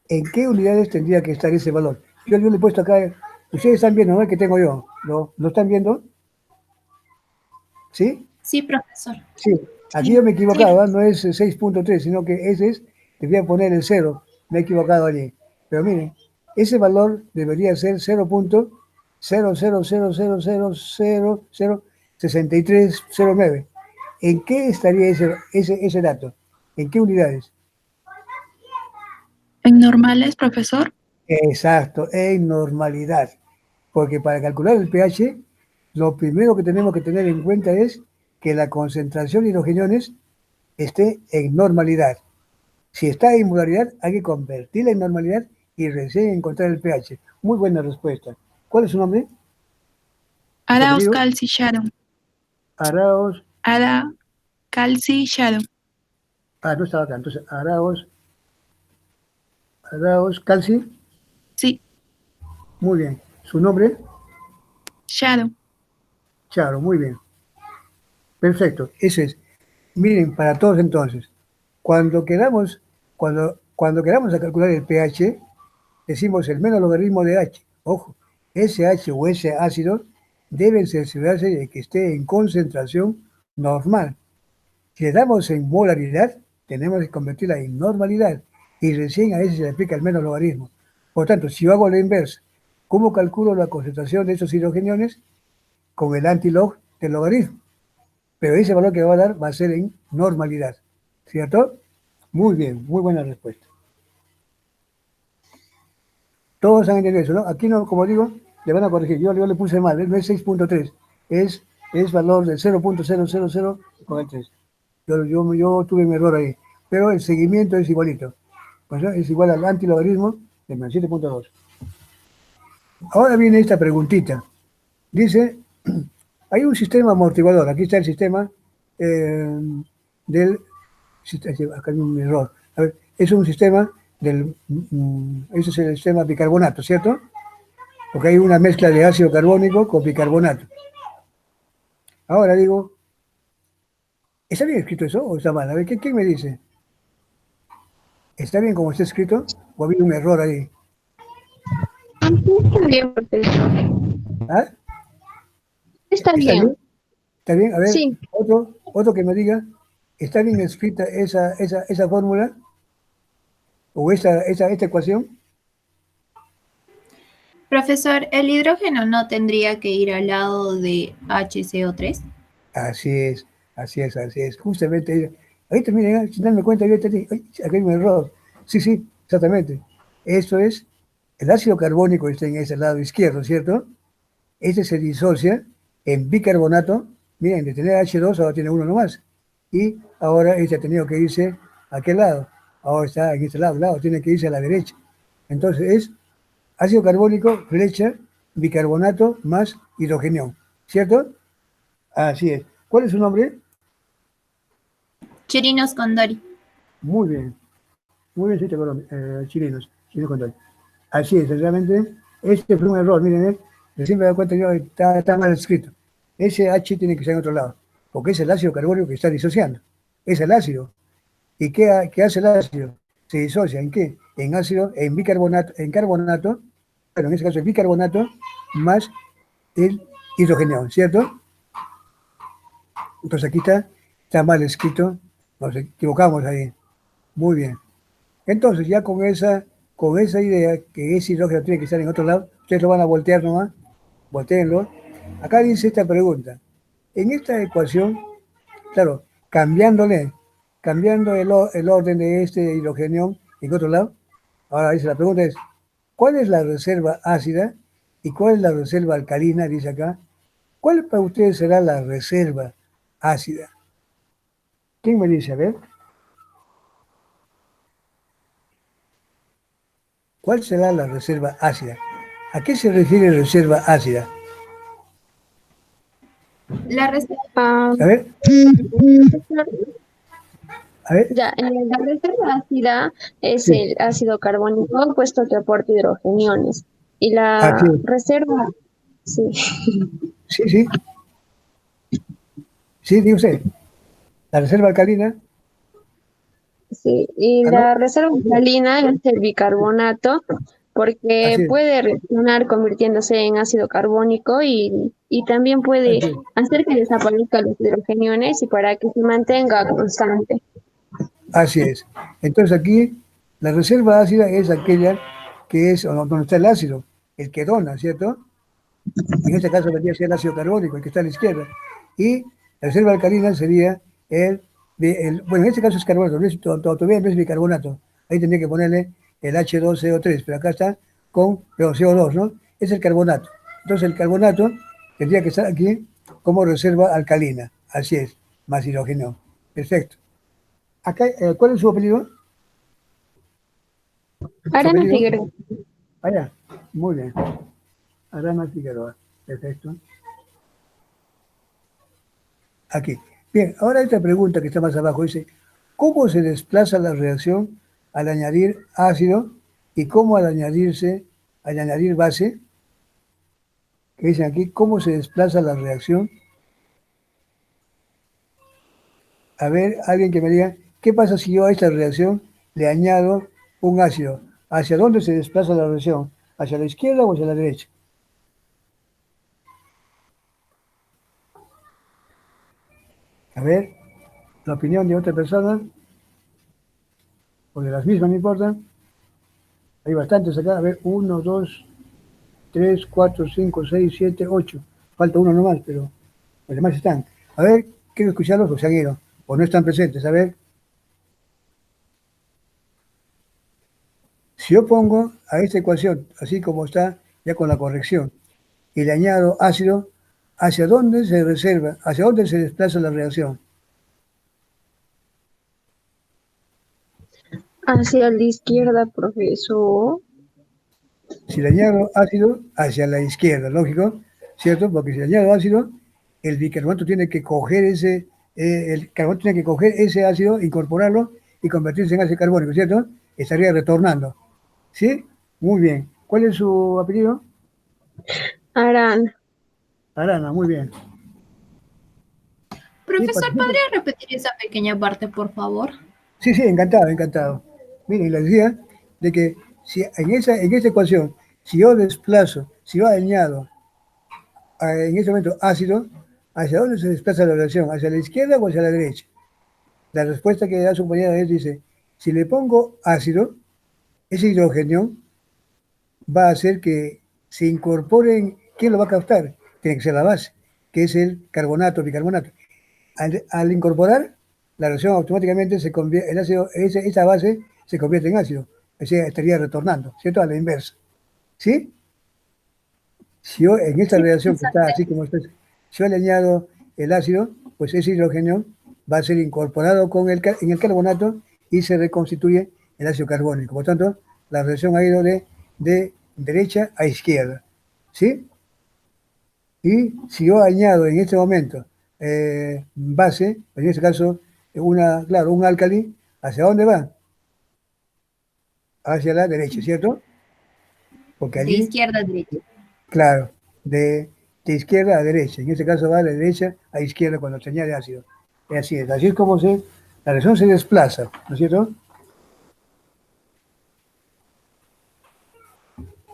¿en qué unidades tendría que estar ese valor? Yo le he puesto acá, ustedes están viendo, ¿no? El que tengo yo. ¿Lo están viendo? ¿Sí? Sí, profesor. Sí. Aquí yo me he equivocado, ¿eh? No es 6.3, sino que ese es, le voy a poner el 0. Me he equivocado allí. Pero miren, ese valor debería ser 0.00000006309. ¿En qué estaría ese dato? ¿En qué unidades? ¿En normales, profesor? Exacto, en normalidad. Porque para calcular el pH, lo primero que tenemos que tener en cuenta es que la concentración de hidrogeniones esté en normalidad. Si está en molaridad, hay que convertirla en normalidad y recién encontrar el pH. Muy buena respuesta. ¿Cuál es su nombre? Arauz Apellido. Calci Sharon. Araos. Ara Calci Sharon. No estaba acá. Entonces, Araos Calci. Sí, Muy bien. ¿Su nombre? Sharon. Charo, muy bien. Perfecto. Ese es. Miren, para todos entonces, cuando queramos a calcular el pH, decimos el menos logaritmo de H. Ojo, ese H o ese ácido deben cerciorarse de que esté en concentración normal. Si le damos en molaridad, tenemos que convertirla en normalidad y recién a ese se le aplica el menos logaritmo. Por tanto, si yo hago la inversa, ¿cómo calculo la concentración de esos hidrogeniones? Con el antilog del logaritmo. Pero ese valor que va a dar va a ser en normalidad. ¿Cierto? Muy bien, muy buena respuesta. Todos han entendido eso, ¿no? Aquí, no, como digo, le van a corregir. Yo le puse mal, no es 6.3, es valor de 0.000 con el 3. Yo tuve un error ahí. Pero el seguimiento es igualito. Pues, ¿no? Es igual al antilogaritmo de menos 7.2. Ahora viene esta preguntita. Dice, hay un sistema amortiguador. Aquí está el sistema del... Acá hay un error. A ver, es un sistema ese es el sistema bicarbonato, ¿cierto? Porque hay una mezcla de ácido carbónico con bicarbonato. Ahora digo, ¿está bien escrito eso o está mal? A ver, ¿quién me dice? ¿Está bien como está escrito o ha habido un error ahí? Está bien, profesor. ¿Ah? Está ¿Está bien. bien? ¿Está bien? A ver, Sí. otro que me diga, ¿está bien escrita esa fórmula o esta ecuación? Profesor, ¿el hidrógeno no tendría que ir al lado de HCO3? Así es, así es, así es. Justamente, ahí termina, sin darme cuenta, yo te dije, ay, aquí hay un error. Sí, sí, exactamente. Eso es, el ácido carbónico está en ese lado izquierdo, ¿cierto? Este se disocia en bicarbonato. Miren, de tener H2, ahora tiene uno nomás. Y ahora este ha tenido que irse a aquel lado. Ahora está en este lado, tiene que irse a la derecha. Entonces es ácido carbónico, flecha, bicarbonato más hidrogenio, ¿cierto? Así es. ¿Cuál es su nombre? Chirinos Condori. Muy bien, sí, chilenos, con doy. Así es, realmente, este fue un error, miren, recién me he dado cuenta yo, está mal escrito. Ese H tiene que ser en otro lado, porque es el ácido carbónico que está disociando. Es el ácido. ¿Y qué hace el ácido? Se disocia, ¿en qué? En ácido, en carbonato, bueno, en este caso el bicarbonato, más el hidrogenión, ¿cierto? Entonces aquí está mal escrito, nos equivocamos ahí. Muy bien. Entonces ya con esa idea que ese hidrógeno tiene que estar en otro lado, ustedes lo van a voltear nomás, volteenlo. Acá dice esta pregunta. En esta ecuación, claro, cambiando el orden de este hidrogenión en otro lado, ahora dice la pregunta es, ¿cuál es la reserva ácida y cuál es la reserva alcalina? Dice acá. ¿Cuál para ustedes será la reserva ácida? ¿Quién me dice? A ver. ¿Cuál será la reserva ácida? ¿A qué se refiere reserva ácida? La reserva, Ah, A ver, a ver. ya, la reserva ácida es Sí, el ácido carbónico, puesto que aporta hidrogeniones. Y así la es. reserva, sí, Sí, sí, sí, dice usted. La reserva alcalina, sí, y ¿ah, la no? reserva alcalina es el bicarbonato, porque Así es, puede reaccionar convirtiéndose en ácido carbónico y también puede así es. hacer que desaparezcan los hidrogeniones y para que se mantenga constante. Así es. Entonces aquí la reserva ácida es aquella que es donde está el ácido, el que dona, ¿cierto? En este caso vendría a ser el ácido carbónico, el que está a la izquierda. Y la reserva alcalina sería bueno, en este caso es carbonato, todavía no es bicarbonato. Ahí tendría que ponerle el H2CO3, pero acá está pero CO2, ¿no? Es el carbonato. Entonces el carbonato tendría que estar aquí como reserva alcalina. Así es, más hidrógeno. Perfecto. Acá, ¿cuál es su apellido? ¿Su Arana apellido? Figueroa. Allá. Muy bien. Arana Figueroa. Perfecto. Aquí. Bien, ahora esta pregunta que está más abajo dice, ¿cómo se desplaza la reacción al añadir ácido y cómo al añadir base? Que dicen aquí, ¿cómo se desplaza la reacción? A ver, alguien que me diga, ¿qué pasa si yo a esta reacción le añado un ácido? ¿Hacia dónde se desplaza la reacción? ¿Hacia la izquierda o hacia la derecha? A ver, la opinión de otra persona, o de las mismas, no importa. Hay bastantes acá. A ver, uno, dos, 3, 4, 5, 6, 7, 8. Falta uno nomás, pero los demás están. A ver, quiero escucharlos o se han ido, o no están presentes. A ver, si yo pongo a esta ecuación, así como está, ya con la corrección, y le añado ácido, ¿hacia dónde se reserva? ¿Hacia dónde se desplaza la reacción? Hacia la izquierda, profesor. Si le añado ácido, hacia la izquierda, lógico, ¿cierto? Porque si le añado ácido, el bicarbonato tiene que coger el carbonato tiene que coger ese ácido, incorporarlo y convertirse en ácido carbónico, ¿cierto? Estaría retornando. ¿Sí? Muy bien. ¿Cuál es su apellido? Arana. Arana, muy bien. Sí, profesor, participe. ¿podría repetir esa pequeña parte, por favor? Sí, sí, encantado, encantado. Miren, les decía de que si en esta ecuación, si yo añado en este momento ácido, ¿hacia dónde se desplaza la reacción? ¿Hacia la izquierda o hacia la derecha? La respuesta que da su compañera es, dice, si le pongo ácido, ese hidrógeno va a hacer que se incorporen, ¿quién lo va a captar? Tiene que ser la base, que es el carbonato, bicarbonato. Al incorporar, la reacción automáticamente se convierte, el ácido, esa base se convierte en ácido, o sea, estaría retornando, ¿cierto? A la inversa. ¿Sí? Si yo en esta Sí, reacción que está Interesante. así como está, si yo le añado el ácido, pues ese hidrógeno va a ser incorporado en el carbonato y se reconstituye el ácido carbónico. Por tanto, la reacción ha ido de derecha a izquierda. ¿Sí? Y si yo añado en este momento base, en este caso, claro, un álcali, ¿hacia dónde va? Hacia la derecha, ¿cierto? Porque De allí, izquierda a derecha. claro, de izquierda a derecha. En este caso va de derecha a izquierda cuando se añade ácido. Así es como la reacción se desplaza, ¿no es cierto?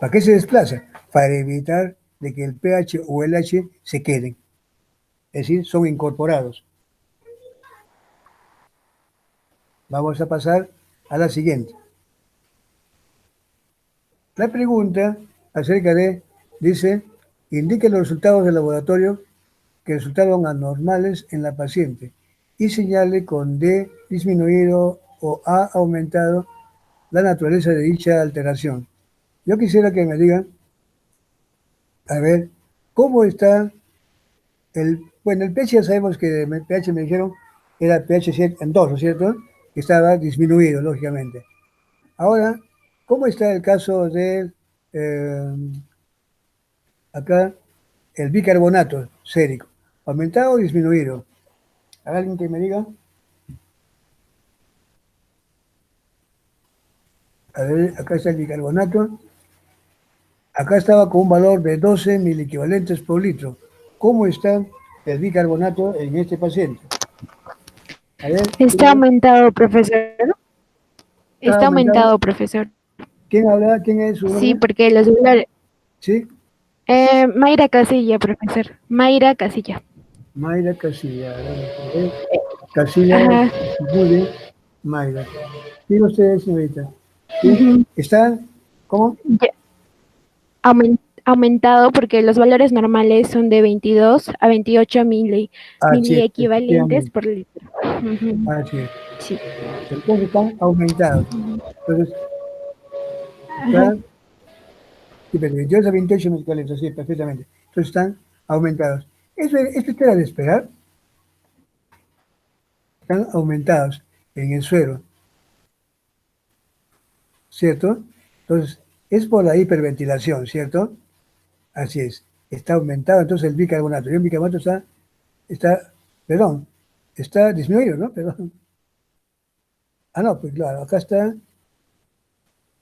¿Para qué se desplaza? Para evitar de que el pH o el H se queden. Es decir, son incorporados. Vamos a pasar a la siguiente. La pregunta acerca de, dice, indique los resultados del laboratorio que resultaron anormales en la paciente y señale con D disminuido o A aumentado la naturaleza de dicha alteración. Yo quisiera que me digan, a ver, ¿cómo está bueno, el pH ya sabemos que el pH me dijeron era pH en 2, ¿no es cierto? Que estaba disminuido, lógicamente. Ahora, ¿cómo está el caso de acá el bicarbonato sérico? ¿Aumentado o disminuido? ¿Hay alguien que me diga? A ver, acá está el bicarbonato. Acá estaba con un valor de 12 miliequivalentes por litro. ¿Cómo está el bicarbonato en este paciente? A ver, Está aumentado, profesor. Está aumentado, profesor. ¿Quién habla? ¿Quién es su nombre? Sí, porque los valores... ¿Sí? Mayra Casilla, profesor. Mayra Casilla. Mayra Casilla. A ver, Casilla, Ajá. Julie, Mayra. Diga usted, señorita. ¿Sí? Ujú. ¿Está? ¿Cómo? Ya. Aumentado porque los valores normales son de 22 a 28 miliequivalentes por litro. Ujú. Así es. Sí. Entonces están aumentados. Entonces, Ajá. están, sí, pero 22 a 28 miliequivalentes, sí, perfectamente. Entonces están aumentados. Esto era de esperar. Están aumentados en el suero, ¿cierto? Entonces, es por la hiperventilación, ¿cierto? Así es. Está aumentado entonces el bicarbonato. Y el bicarbonato está disminuido, ¿no? Perdón. Ah, no, pues claro, acá está.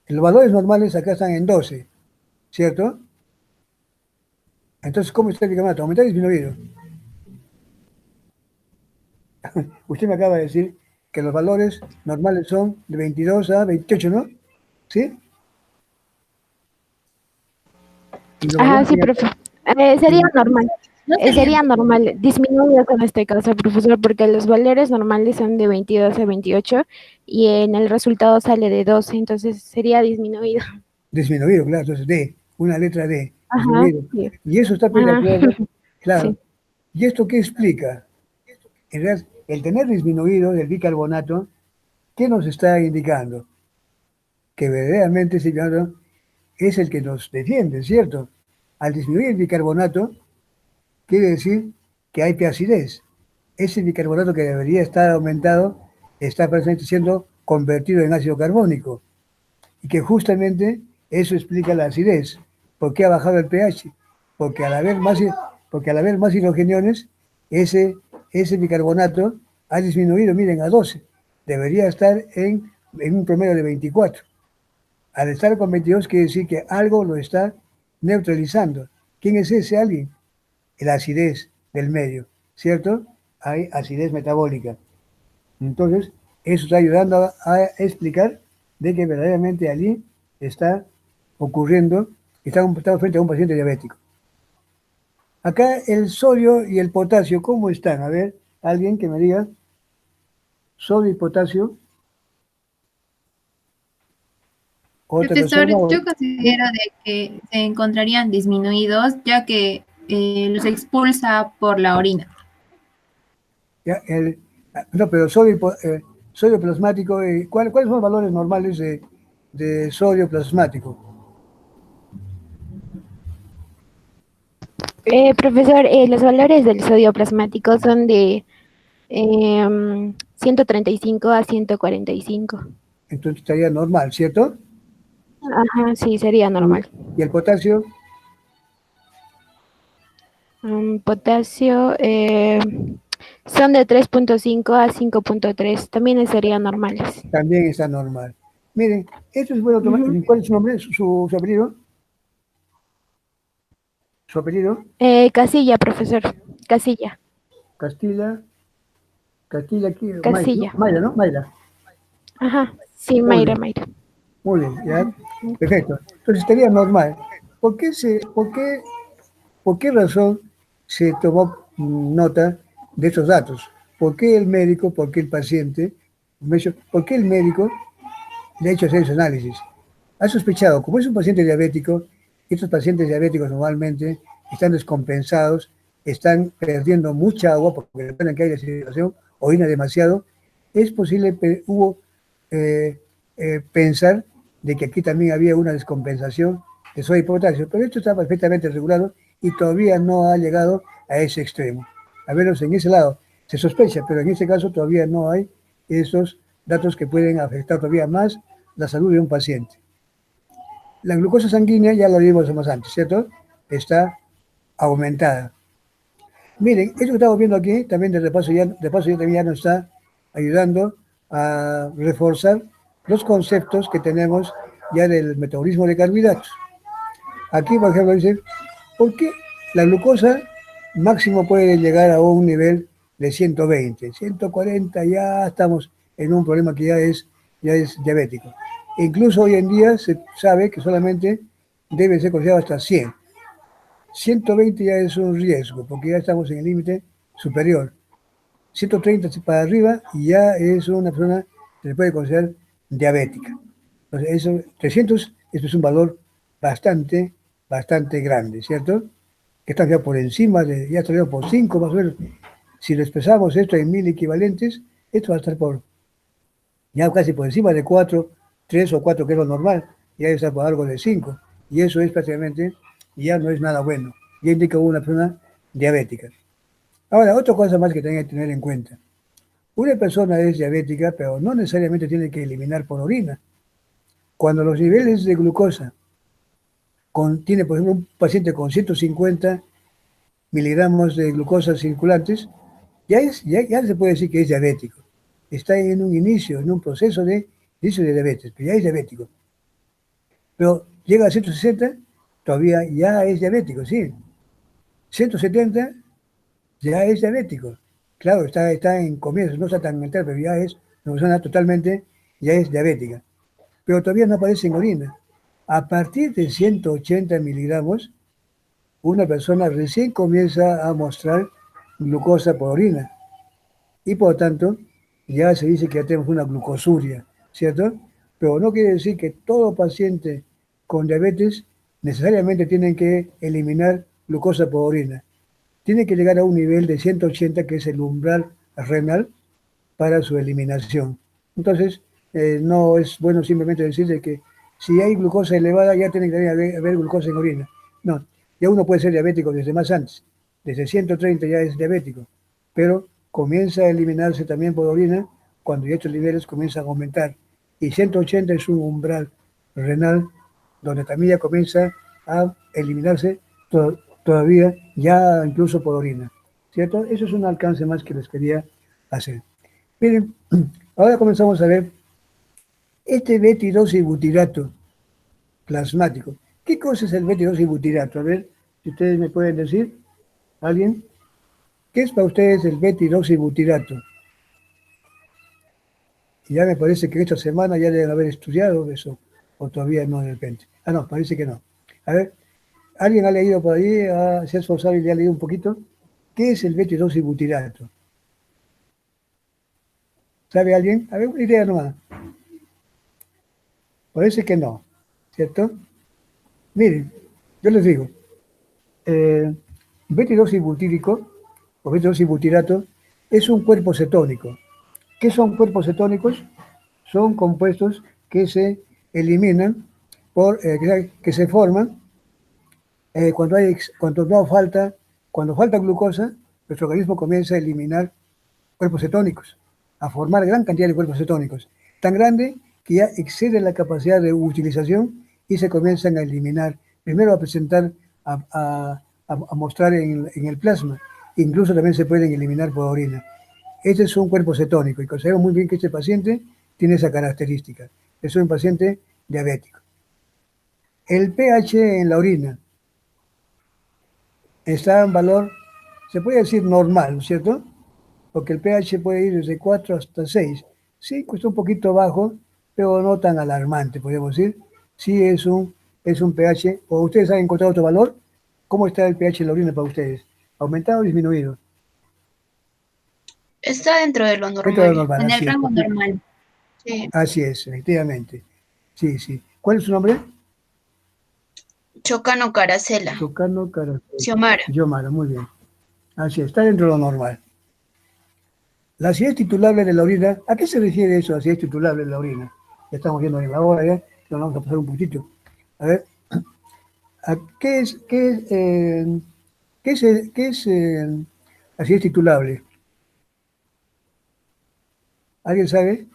Los valores normales acá están en 12, ¿cierto? Entonces, ¿cómo está el bicarbonato? ¿Aumentado o disminuido? Usted me acaba de decir que los valores normales son de 22 a 28, ¿no? ¿Sí? Y los Ajá, valores sí, profe. Sería normal. Sería normal, disminuido en este caso, profesor, porque los valores normales son de 22 a 28 y en el resultado sale de 12, entonces sería disminuido. disminuido, claro, entonces D, una letra D, Ajá, disminuido. sí. Y eso está pues, de Ajá. acuerdo, claro. Sí. ¿Y esto qué explica? En realidad, el tener disminuido del bicarbonato, ¿qué nos está indicando? Que verdaderamente ese bicarbonato es el que nos defiende, ¿cierto? Al disminuir el bicarbonato, quiere decir que hay acidez. Ese bicarbonato que debería estar aumentado está precisamente siendo convertido en ácido carbónico. Y que justamente eso explica la acidez. ¿Por qué ha bajado el pH? Porque porque al haber más hidrogeniones, ese bicarbonato ha disminuido, miren, a 12. Debería estar en un promedio de 24. Al estar con 22 quiere decir que algo lo está neutralizando. ¿Quién es ese alguien? La acidez del medio, ¿cierto? Hay acidez metabólica. Entonces, eso está ayudando a explicar de que verdaderamente allí está ocurriendo, estamos frente a un paciente diabético. Acá el sodio y el potasio, ¿cómo están? A ver, alguien que me diga, sodio y potasio. Otra Profesor, persona. yo considero de que se encontrarían disminuidos ya que los expulsa por la orina. Ya, no, pero sodio plasmático, ¿cuáles son los valores normales de sodio plasmático? Profesor, los valores del sodio plasmático son de 135 a 145. Entonces estaría normal, ¿cierto? Ajá, sí, sería normal. ¿Y el potasio? Potasio son de 3.5 a 5.3, también serían normales. También está normal. Miren, esto es bueno tomar. ¿Cuál es su nombre? ¿Su apellido? ¿Su apellido? Casilla, profesor, Casilla. Castilla, aquí, Casilla. Mayra, ¿no? Mayra. Ajá, sí, Muy Mayra, bien. Mayra. Muy bien, ya. Perfecto. Entonces estaría normal. ¿Por qué ¿Por qué razón se tomó nota de estos datos? ¿Por qué el médico, por qué el paciente, por qué el médico le ha hecho hacer ese análisis? Ha sospechado, como es un paciente diabético, estos pacientes diabéticos normalmente están descompensados, están perdiendo mucha agua porque recuerdan que hay deshidratación, orina demasiado. Es posible, pensar de que aquí también había una descompensación de sodio y potasio, pero esto está perfectamente regulado y todavía no ha llegado a ese extremo. A menos en ese lado se sospecha, pero en este caso todavía no hay esos datos que pueden afectar todavía más la salud de un paciente. La glucosa sanguínea, ya lo vimos más antes, ¿cierto? Está aumentada. Miren, esto que estamos viendo aquí, también de paso ya también ya nos está ayudando a reforzar los conceptos que tenemos ya del metabolismo de carbohidratos. Aquí, por ejemplo, dice, ¿por qué la glucosa máximo puede llegar a un nivel de 120? 140 ya estamos en un problema que ya es diabético. Incluso hoy en día se sabe que solamente debe ser considerado hasta 100. 120 ya es un riesgo, porque ya estamos en el límite superior. 130 para arriba y ya es una persona que se puede considerar diabética. Entonces, 300, esto es un valor bastante grande, ¿cierto? Que está ya por encima ya está por 5 más o menos. Si lo expresamos esto en 1000 equivalentes, esto va a estar ya casi por encima de 4, 3 o 4, que es lo normal, ya está por algo de 5. Y eso es prácticamente, ya no es nada bueno. Ya indica una persona diabética. Ahora, otra cosa más que tienen que tener en cuenta. Una persona es diabética, pero no necesariamente tiene que eliminar por orina. Cuando los niveles de glucosa tiene, por ejemplo, un paciente con 150 miligramos de glucosa circulantes, ya se puede decir que es diabético. Está en un inicio, en un proceso de diabetes, pero ya es diabético. Pero llega a 160, todavía ya es diabético, sí. 170, ya es diabético. Claro, está en comienzo, no está tan mental, pero ya es una persona totalmente, ya es diabética. Pero todavía no aparece en orina. A partir de 180 miligramos, una persona recién comienza a mostrar glucosa por orina. Y por lo tanto, ya se dice que ya tenemos una glucosuria, ¿cierto? Pero no quiere decir que todo paciente con diabetes necesariamente tienen que eliminar glucosa por orina. Tiene que llegar a un nivel de 180, que es el umbral renal, para su eliminación. Entonces, no es bueno simplemente decir que si hay glucosa elevada ya tiene que haber glucosa en orina. No, ya uno puede ser diabético desde más antes. Desde 130 ya es diabético, pero comienza a eliminarse también por orina cuando ya estos niveles comienzan a aumentar. Y 180 es un umbral renal donde también ya comienza a eliminarse todavía ya incluso por orina, ¿cierto? Eso es un alcance más que les quería hacer. Miren, ahora comenzamos a ver este beta-hidroxibutirato plasmático. ¿Qué cosa es el beta-hidroxibutirato? A ver, si ustedes me pueden decir, ¿alguien? ¿Qué es para ustedes el beta-hidroxibutirato? Ya me parece que esta semana ya deben haber estudiado eso, o todavía no de repente. Ah, no, parece que no. A ver, ¿alguien ha leído por ahí, se ha esforzado y le ha leído un poquito? ¿Qué es el beta-hidroxibutirato? ¿Sabe alguien? A ver, una idea nomás. Parece que no, ¿cierto? Miren, yo les digo, beta-hidroxibutírico o beta-hidroxibutirato es un cuerpo cetónico. ¿Qué son cuerpos cetónicos? Son compuestos que se eliminan, que se forman cuando falta glucosa, nuestro organismo comienza a eliminar cuerpos cetónicos, a formar gran cantidad de cuerpos cetónicos, tan grande que ya excede la capacidad de utilización y se comienzan a eliminar, primero a presentar, a mostrar en el plasma, incluso también se pueden eliminar por orina. Este es un cuerpo cetónico y sabemos muy bien que este paciente tiene esa característica. Es un paciente diabético. El pH en la orina está en valor, se puede decir normal, ¿no es cierto? Porque el pH puede ir desde 4 hasta 6. 5 está un poquito bajo, pero no tan alarmante, podemos decir. Sí es un pH, o ustedes han encontrado otro valor, ¿Cómo está el pH de la orina para ustedes? ¿Aumentado o disminuido? Está dentro de lo Dentro de lo normal. normal, En el así es. rango normal. Sí. Así es, efectivamente. Sí, sí. ¿Cuál es su nombre? Chocano Caracela. Chocano Caracol. Xiomara. Yomara, muy bien. Así es, está dentro de lo normal. La acidez titulable de la orina, ¿a qué se refiere eso, acidez titulable de la orina? Ya estamos viendo en la hora, ya, nos vamos a pasar un poquitito. A ver, ¿qué es, acidez titulable? ¿Alguien sabe?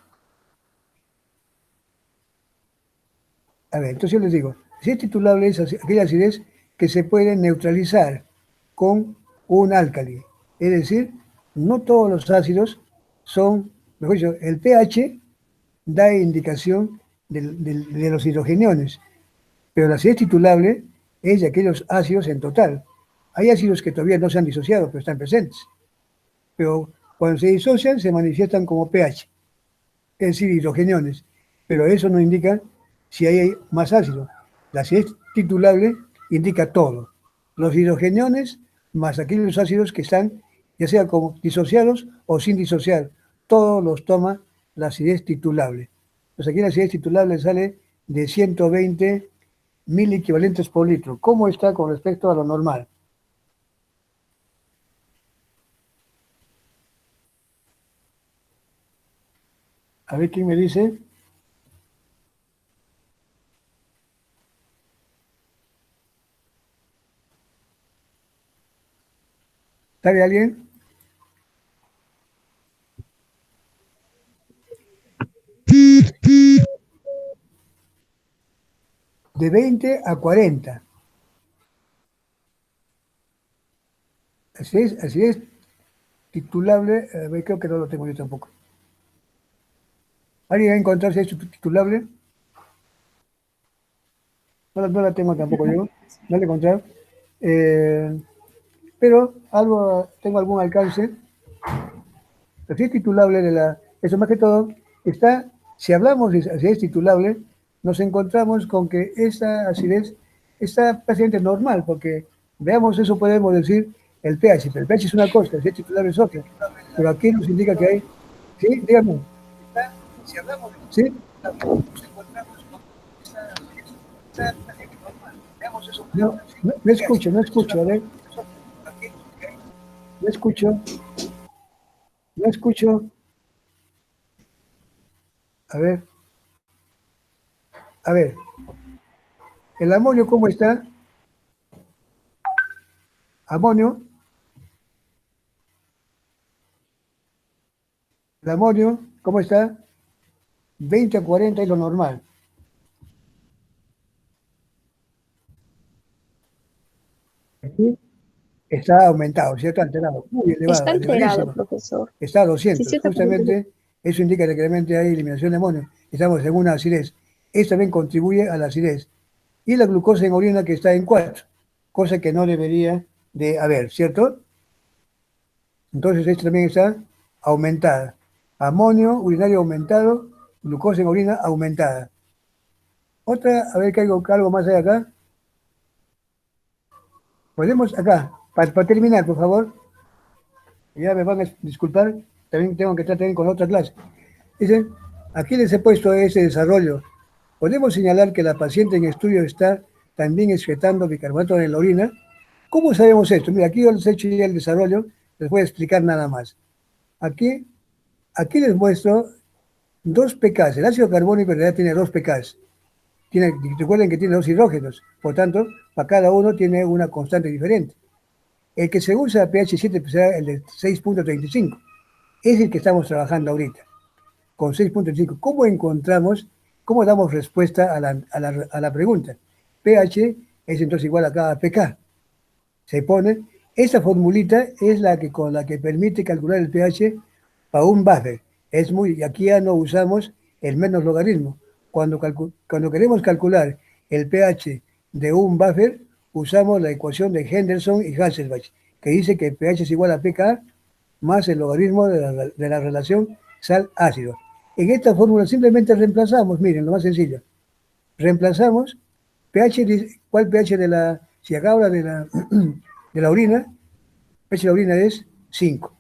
A ver, entonces yo les digo, acidez titulable es aquella acidez que se puede neutralizar con un álcali. Es decir, no todos los ácidos son, mejor dicho, el pH da indicación de los hidrogeniones, pero la acidez titulable es de aquellos ácidos en total. Hay ácidos que todavía no se han disociado, pero están presentes. Pero cuando se disocian, se manifiestan como pH, es decir, hidrogeniones. Pero eso no indica si hay más ácidos. La acidez titulable indica todo. Los hidrogeniones más aquellos ácidos que están, ya sea como disociados o sin disociar, todos los toma la acidez titulable. Pues aquí la acidez titulable sale de 120 mil equivalentes por litro. ¿Cómo está con respecto a lo normal? A ver quién me dice. ¿Sabe alguien? De 20 a 40. Así es titulable. Creo que no lo tengo yo tampoco. ¿Alguien va a encontrarse esto titulable? No la tengo tampoco yo. No la he encontrado. Pero tengo algún alcance. La acidez titulable eso más que todo está, si hablamos de acidez titulable, nos encontramos con que esa acidez está prácticamente normal, porque veamos eso podemos decir el pH, pero el pH es una cosa, el acidez titulable es otra. Pero aquí nos indica que hay, ¿sí? Dígame. Si hablamos de, ¿sí? Nos encontramos con esa acidez está prácticamente normal. Veamos eso. No escucho, a ver. No escucho. No escucho. A ver. A ver. ¿El amonio cómo está? Amonio. El amonio, ¿cómo está? 20 a 40 es lo normal. Aquí está aumentado, ¿cierto? Alterado, muy elevado, Está alterado, elevadísimo. profesor. Está a Sí, 200. ciertamente. Justamente eso indica que realmente hay eliminación de amonio. Estamos en una acidez. Esto también contribuye a la acidez. Y la glucosa en orina que está en 4, cosa que no debería de haber, ¿cierto? Entonces esto también está aumentada. Amonio urinario aumentado, glucosa en orina aumentada. Otra, a ver que algo más hay acá. Podemos acá, para terminar, por favor. Ya me van a disculpar, también tengo que estar también con otra clase. Dicen, aquí les he puesto ese desarrollo. Podemos señalar que la paciente en estudio está también excretando bicarbonato en la orina. ¿Cómo sabemos esto? Mira, aquí yo les he hecho ya el desarrollo, les voy a explicar nada más. Aquí les muestro dos pKs. El ácido carbónico en realidad tiene dos pKs. Recuerden que tiene dos hidrógenos, por tanto, para cada uno tiene una constante diferente. El que se usa pH 7 será el de 6.35. Es el que estamos trabajando ahorita, con 6.35. ¿Cómo damos respuesta a la pregunta? pH es entonces igual a cada pK. Se pone, esta formulita es con la que permite calcular el pH para un buffer. Y aquí ya no usamos el menos logaritmo. Cuando queremos calcular el pH de un buffer, usamos la ecuación de Henderson y Hasselbalch, que dice que el pH es igual a pK más el logaritmo de la relación sal-ácido. En esta fórmula simplemente reemplazamos, miren, lo más sencillo. Reemplazamos ¿cuál pH Si acá habla de la orina, el pH de la orina es 5.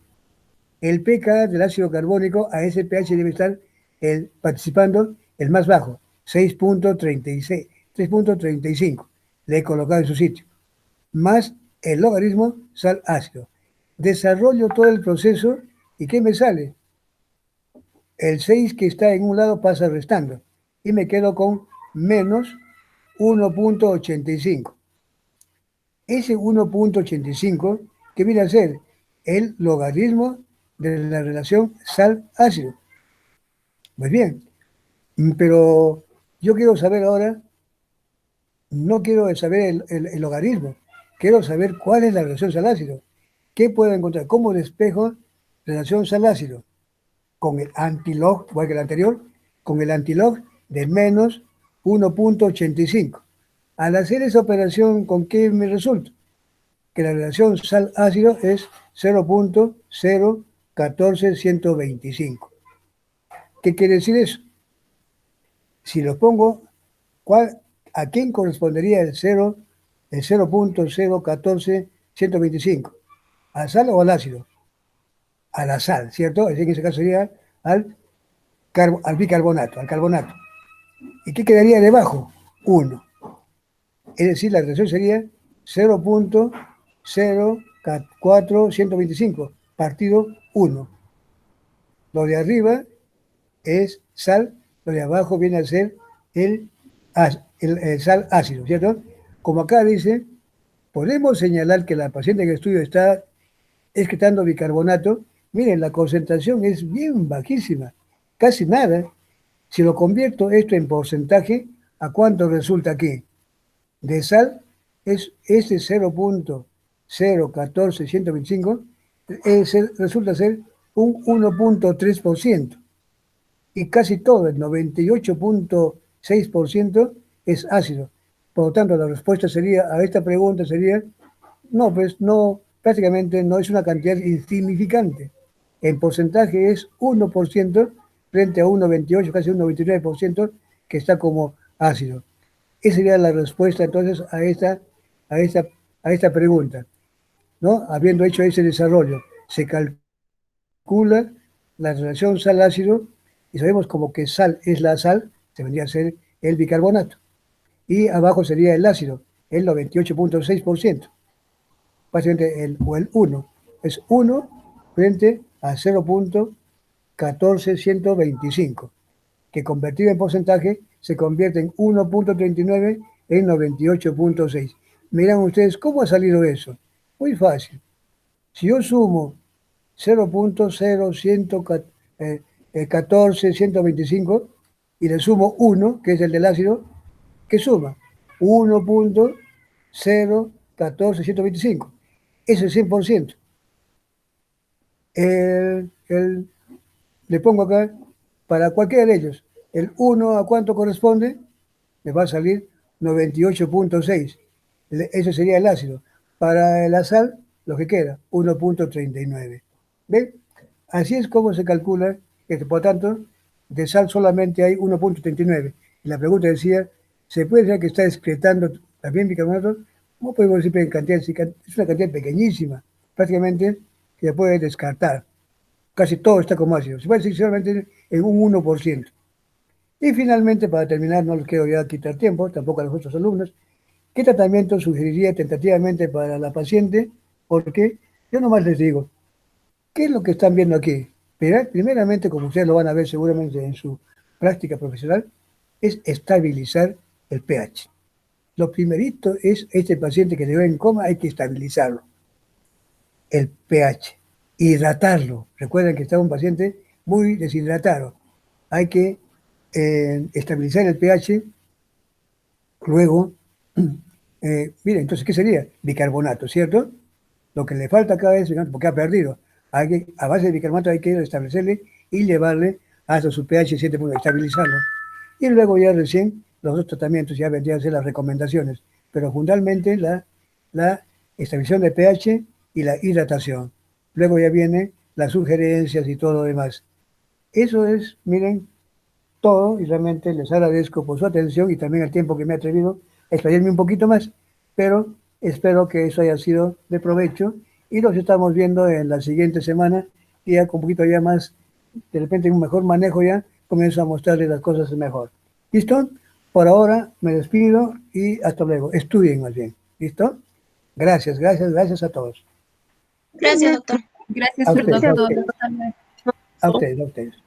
El pK del ácido carbónico, a ese pH debe estar participando el más bajo, 6.36, 3.35. Le he colocado en su sitio. Más el logaritmo sal ácido. Desarrollo todo el proceso y ¿qué me sale? El 6 que está en un lado pasa restando y me quedo con menos 1.85. Ese 1.85 que viene a ser el logaritmo de la relación sal-ácido. Muy bien, pero yo quiero saber ahora, no quiero saber el logaritmo, quiero saber cuál es la relación sal-ácido. ¿Qué puedo encontrar? ¿Cómo despejo relación sal-ácido? Con el antilog, igual que el anterior, con el antilog de menos 1.85. Al hacer esa operación, ¿con qué me resulta? Que la relación sal-ácido es 0.014125. ¿Qué quiere decir eso? Si lo pongo, ¿a quién correspondería el 0.014125? ¿Al sal o al ácido? A la sal, ¿cierto? Es decir, en ese caso sería al bicarbonato, al carbonato. ¿Y qué quedaría debajo? 1. Es decir, la relación sería 0.04125 partido 1. Lo de arriba es sal, lo de abajo viene a ser el sal ácido, ¿cierto? Como acá dice, podemos señalar que la paciente en el estudio está excretando bicarbonato. Miren, la concentración es bien bajísima, casi nada. Si lo convierto esto en porcentaje, ¿a cuánto resulta aquí? De sal, es ese 0.014125, resulta ser un 1.3%. Y casi todo, el 98.6% es ácido. Por lo tanto, la respuesta sería a esta pregunta sería, no, pues no, prácticamente no es una cantidad insignificante. En porcentaje es 1% frente a 1,28, casi 1,29% que está como ácido. Esa sería la respuesta entonces a esta pregunta, ¿no? Habiendo hecho ese desarrollo, se calcula la relación sal-ácido y sabemos como que sal es la sal, se vendría a ser el bicarbonato. Y abajo sería el ácido, el 98.6%. Básicamente el 1 es 1 frente a 0.14125, que convertido en porcentaje se convierte en 1.39 en 98.6. Miran ustedes cómo ha salido eso. Muy fácil. Si yo sumo 0.0114.125 y le sumo 1, que es el del ácido, ¿qué suma? 1.014.125. Eso es 100%. Le pongo acá, para cualquiera de ellos, el 1 a cuánto corresponde, me va a salir 98.6. Eso sería el ácido. Para la sal, lo que queda, 1.39. ¿Ven? Así es como se calcula que, por tanto, de sal solamente hay 1.39. Y la pregunta decía, ¿se puede decir que está excretando también bicarbonato? No podemos decir en cantidad, es una cantidad pequeñísima, prácticamente que se puede descartar. Casi todo está como ácido. Se puede decir solamente en un 1%. Y finalmente, para terminar, no les quiero ya quitar tiempo, tampoco a los otros alumnos, ¿qué tratamiento sugeriría tentativamente para la paciente? Porque yo nomás les digo, ¿qué es lo que están viendo aquí? Primeramente, como ustedes lo van a ver seguramente en su práctica profesional, es estabilizar el pH. Lo primerito es este paciente que llegó en coma, hay que estabilizarlo. El pH, hidratarlo. Recuerden que está un paciente muy deshidratado. Hay que estabilizar el pH. Luego, miren, entonces, ¿qué sería? Bicarbonato, ¿cierto? Lo que le falta acá es, porque ha perdido. A base de bicarbonato hay que establecerle y llevarle hasta su pH 7 puntos, estabilizarlo. Y luego ya recién los dos tratamientos ya vendrían a ser las recomendaciones. Pero fundamentalmente la estabilización de pH y la hidratación. Luego ya vienen las sugerencias y todo lo demás. Eso es, miren, todo, y realmente les agradezco por su atención y también el tiempo que me ha atrevido a explayarme un poquito más, pero Espero que eso haya sido de provecho y los estamos viendo en la siguiente semana y ya con un poquito ya más, de repente un mejor manejo ya, comienzo a mostrarles las cosas mejor. ¿Listo? Por ahora me despido y hasta luego. Estudien más bien. ¿Listo? Gracias, gracias, gracias a todos. Gracias, doctor. Gracias, A por ustedes, a todo. ustedes. A ustedes, a ustedes.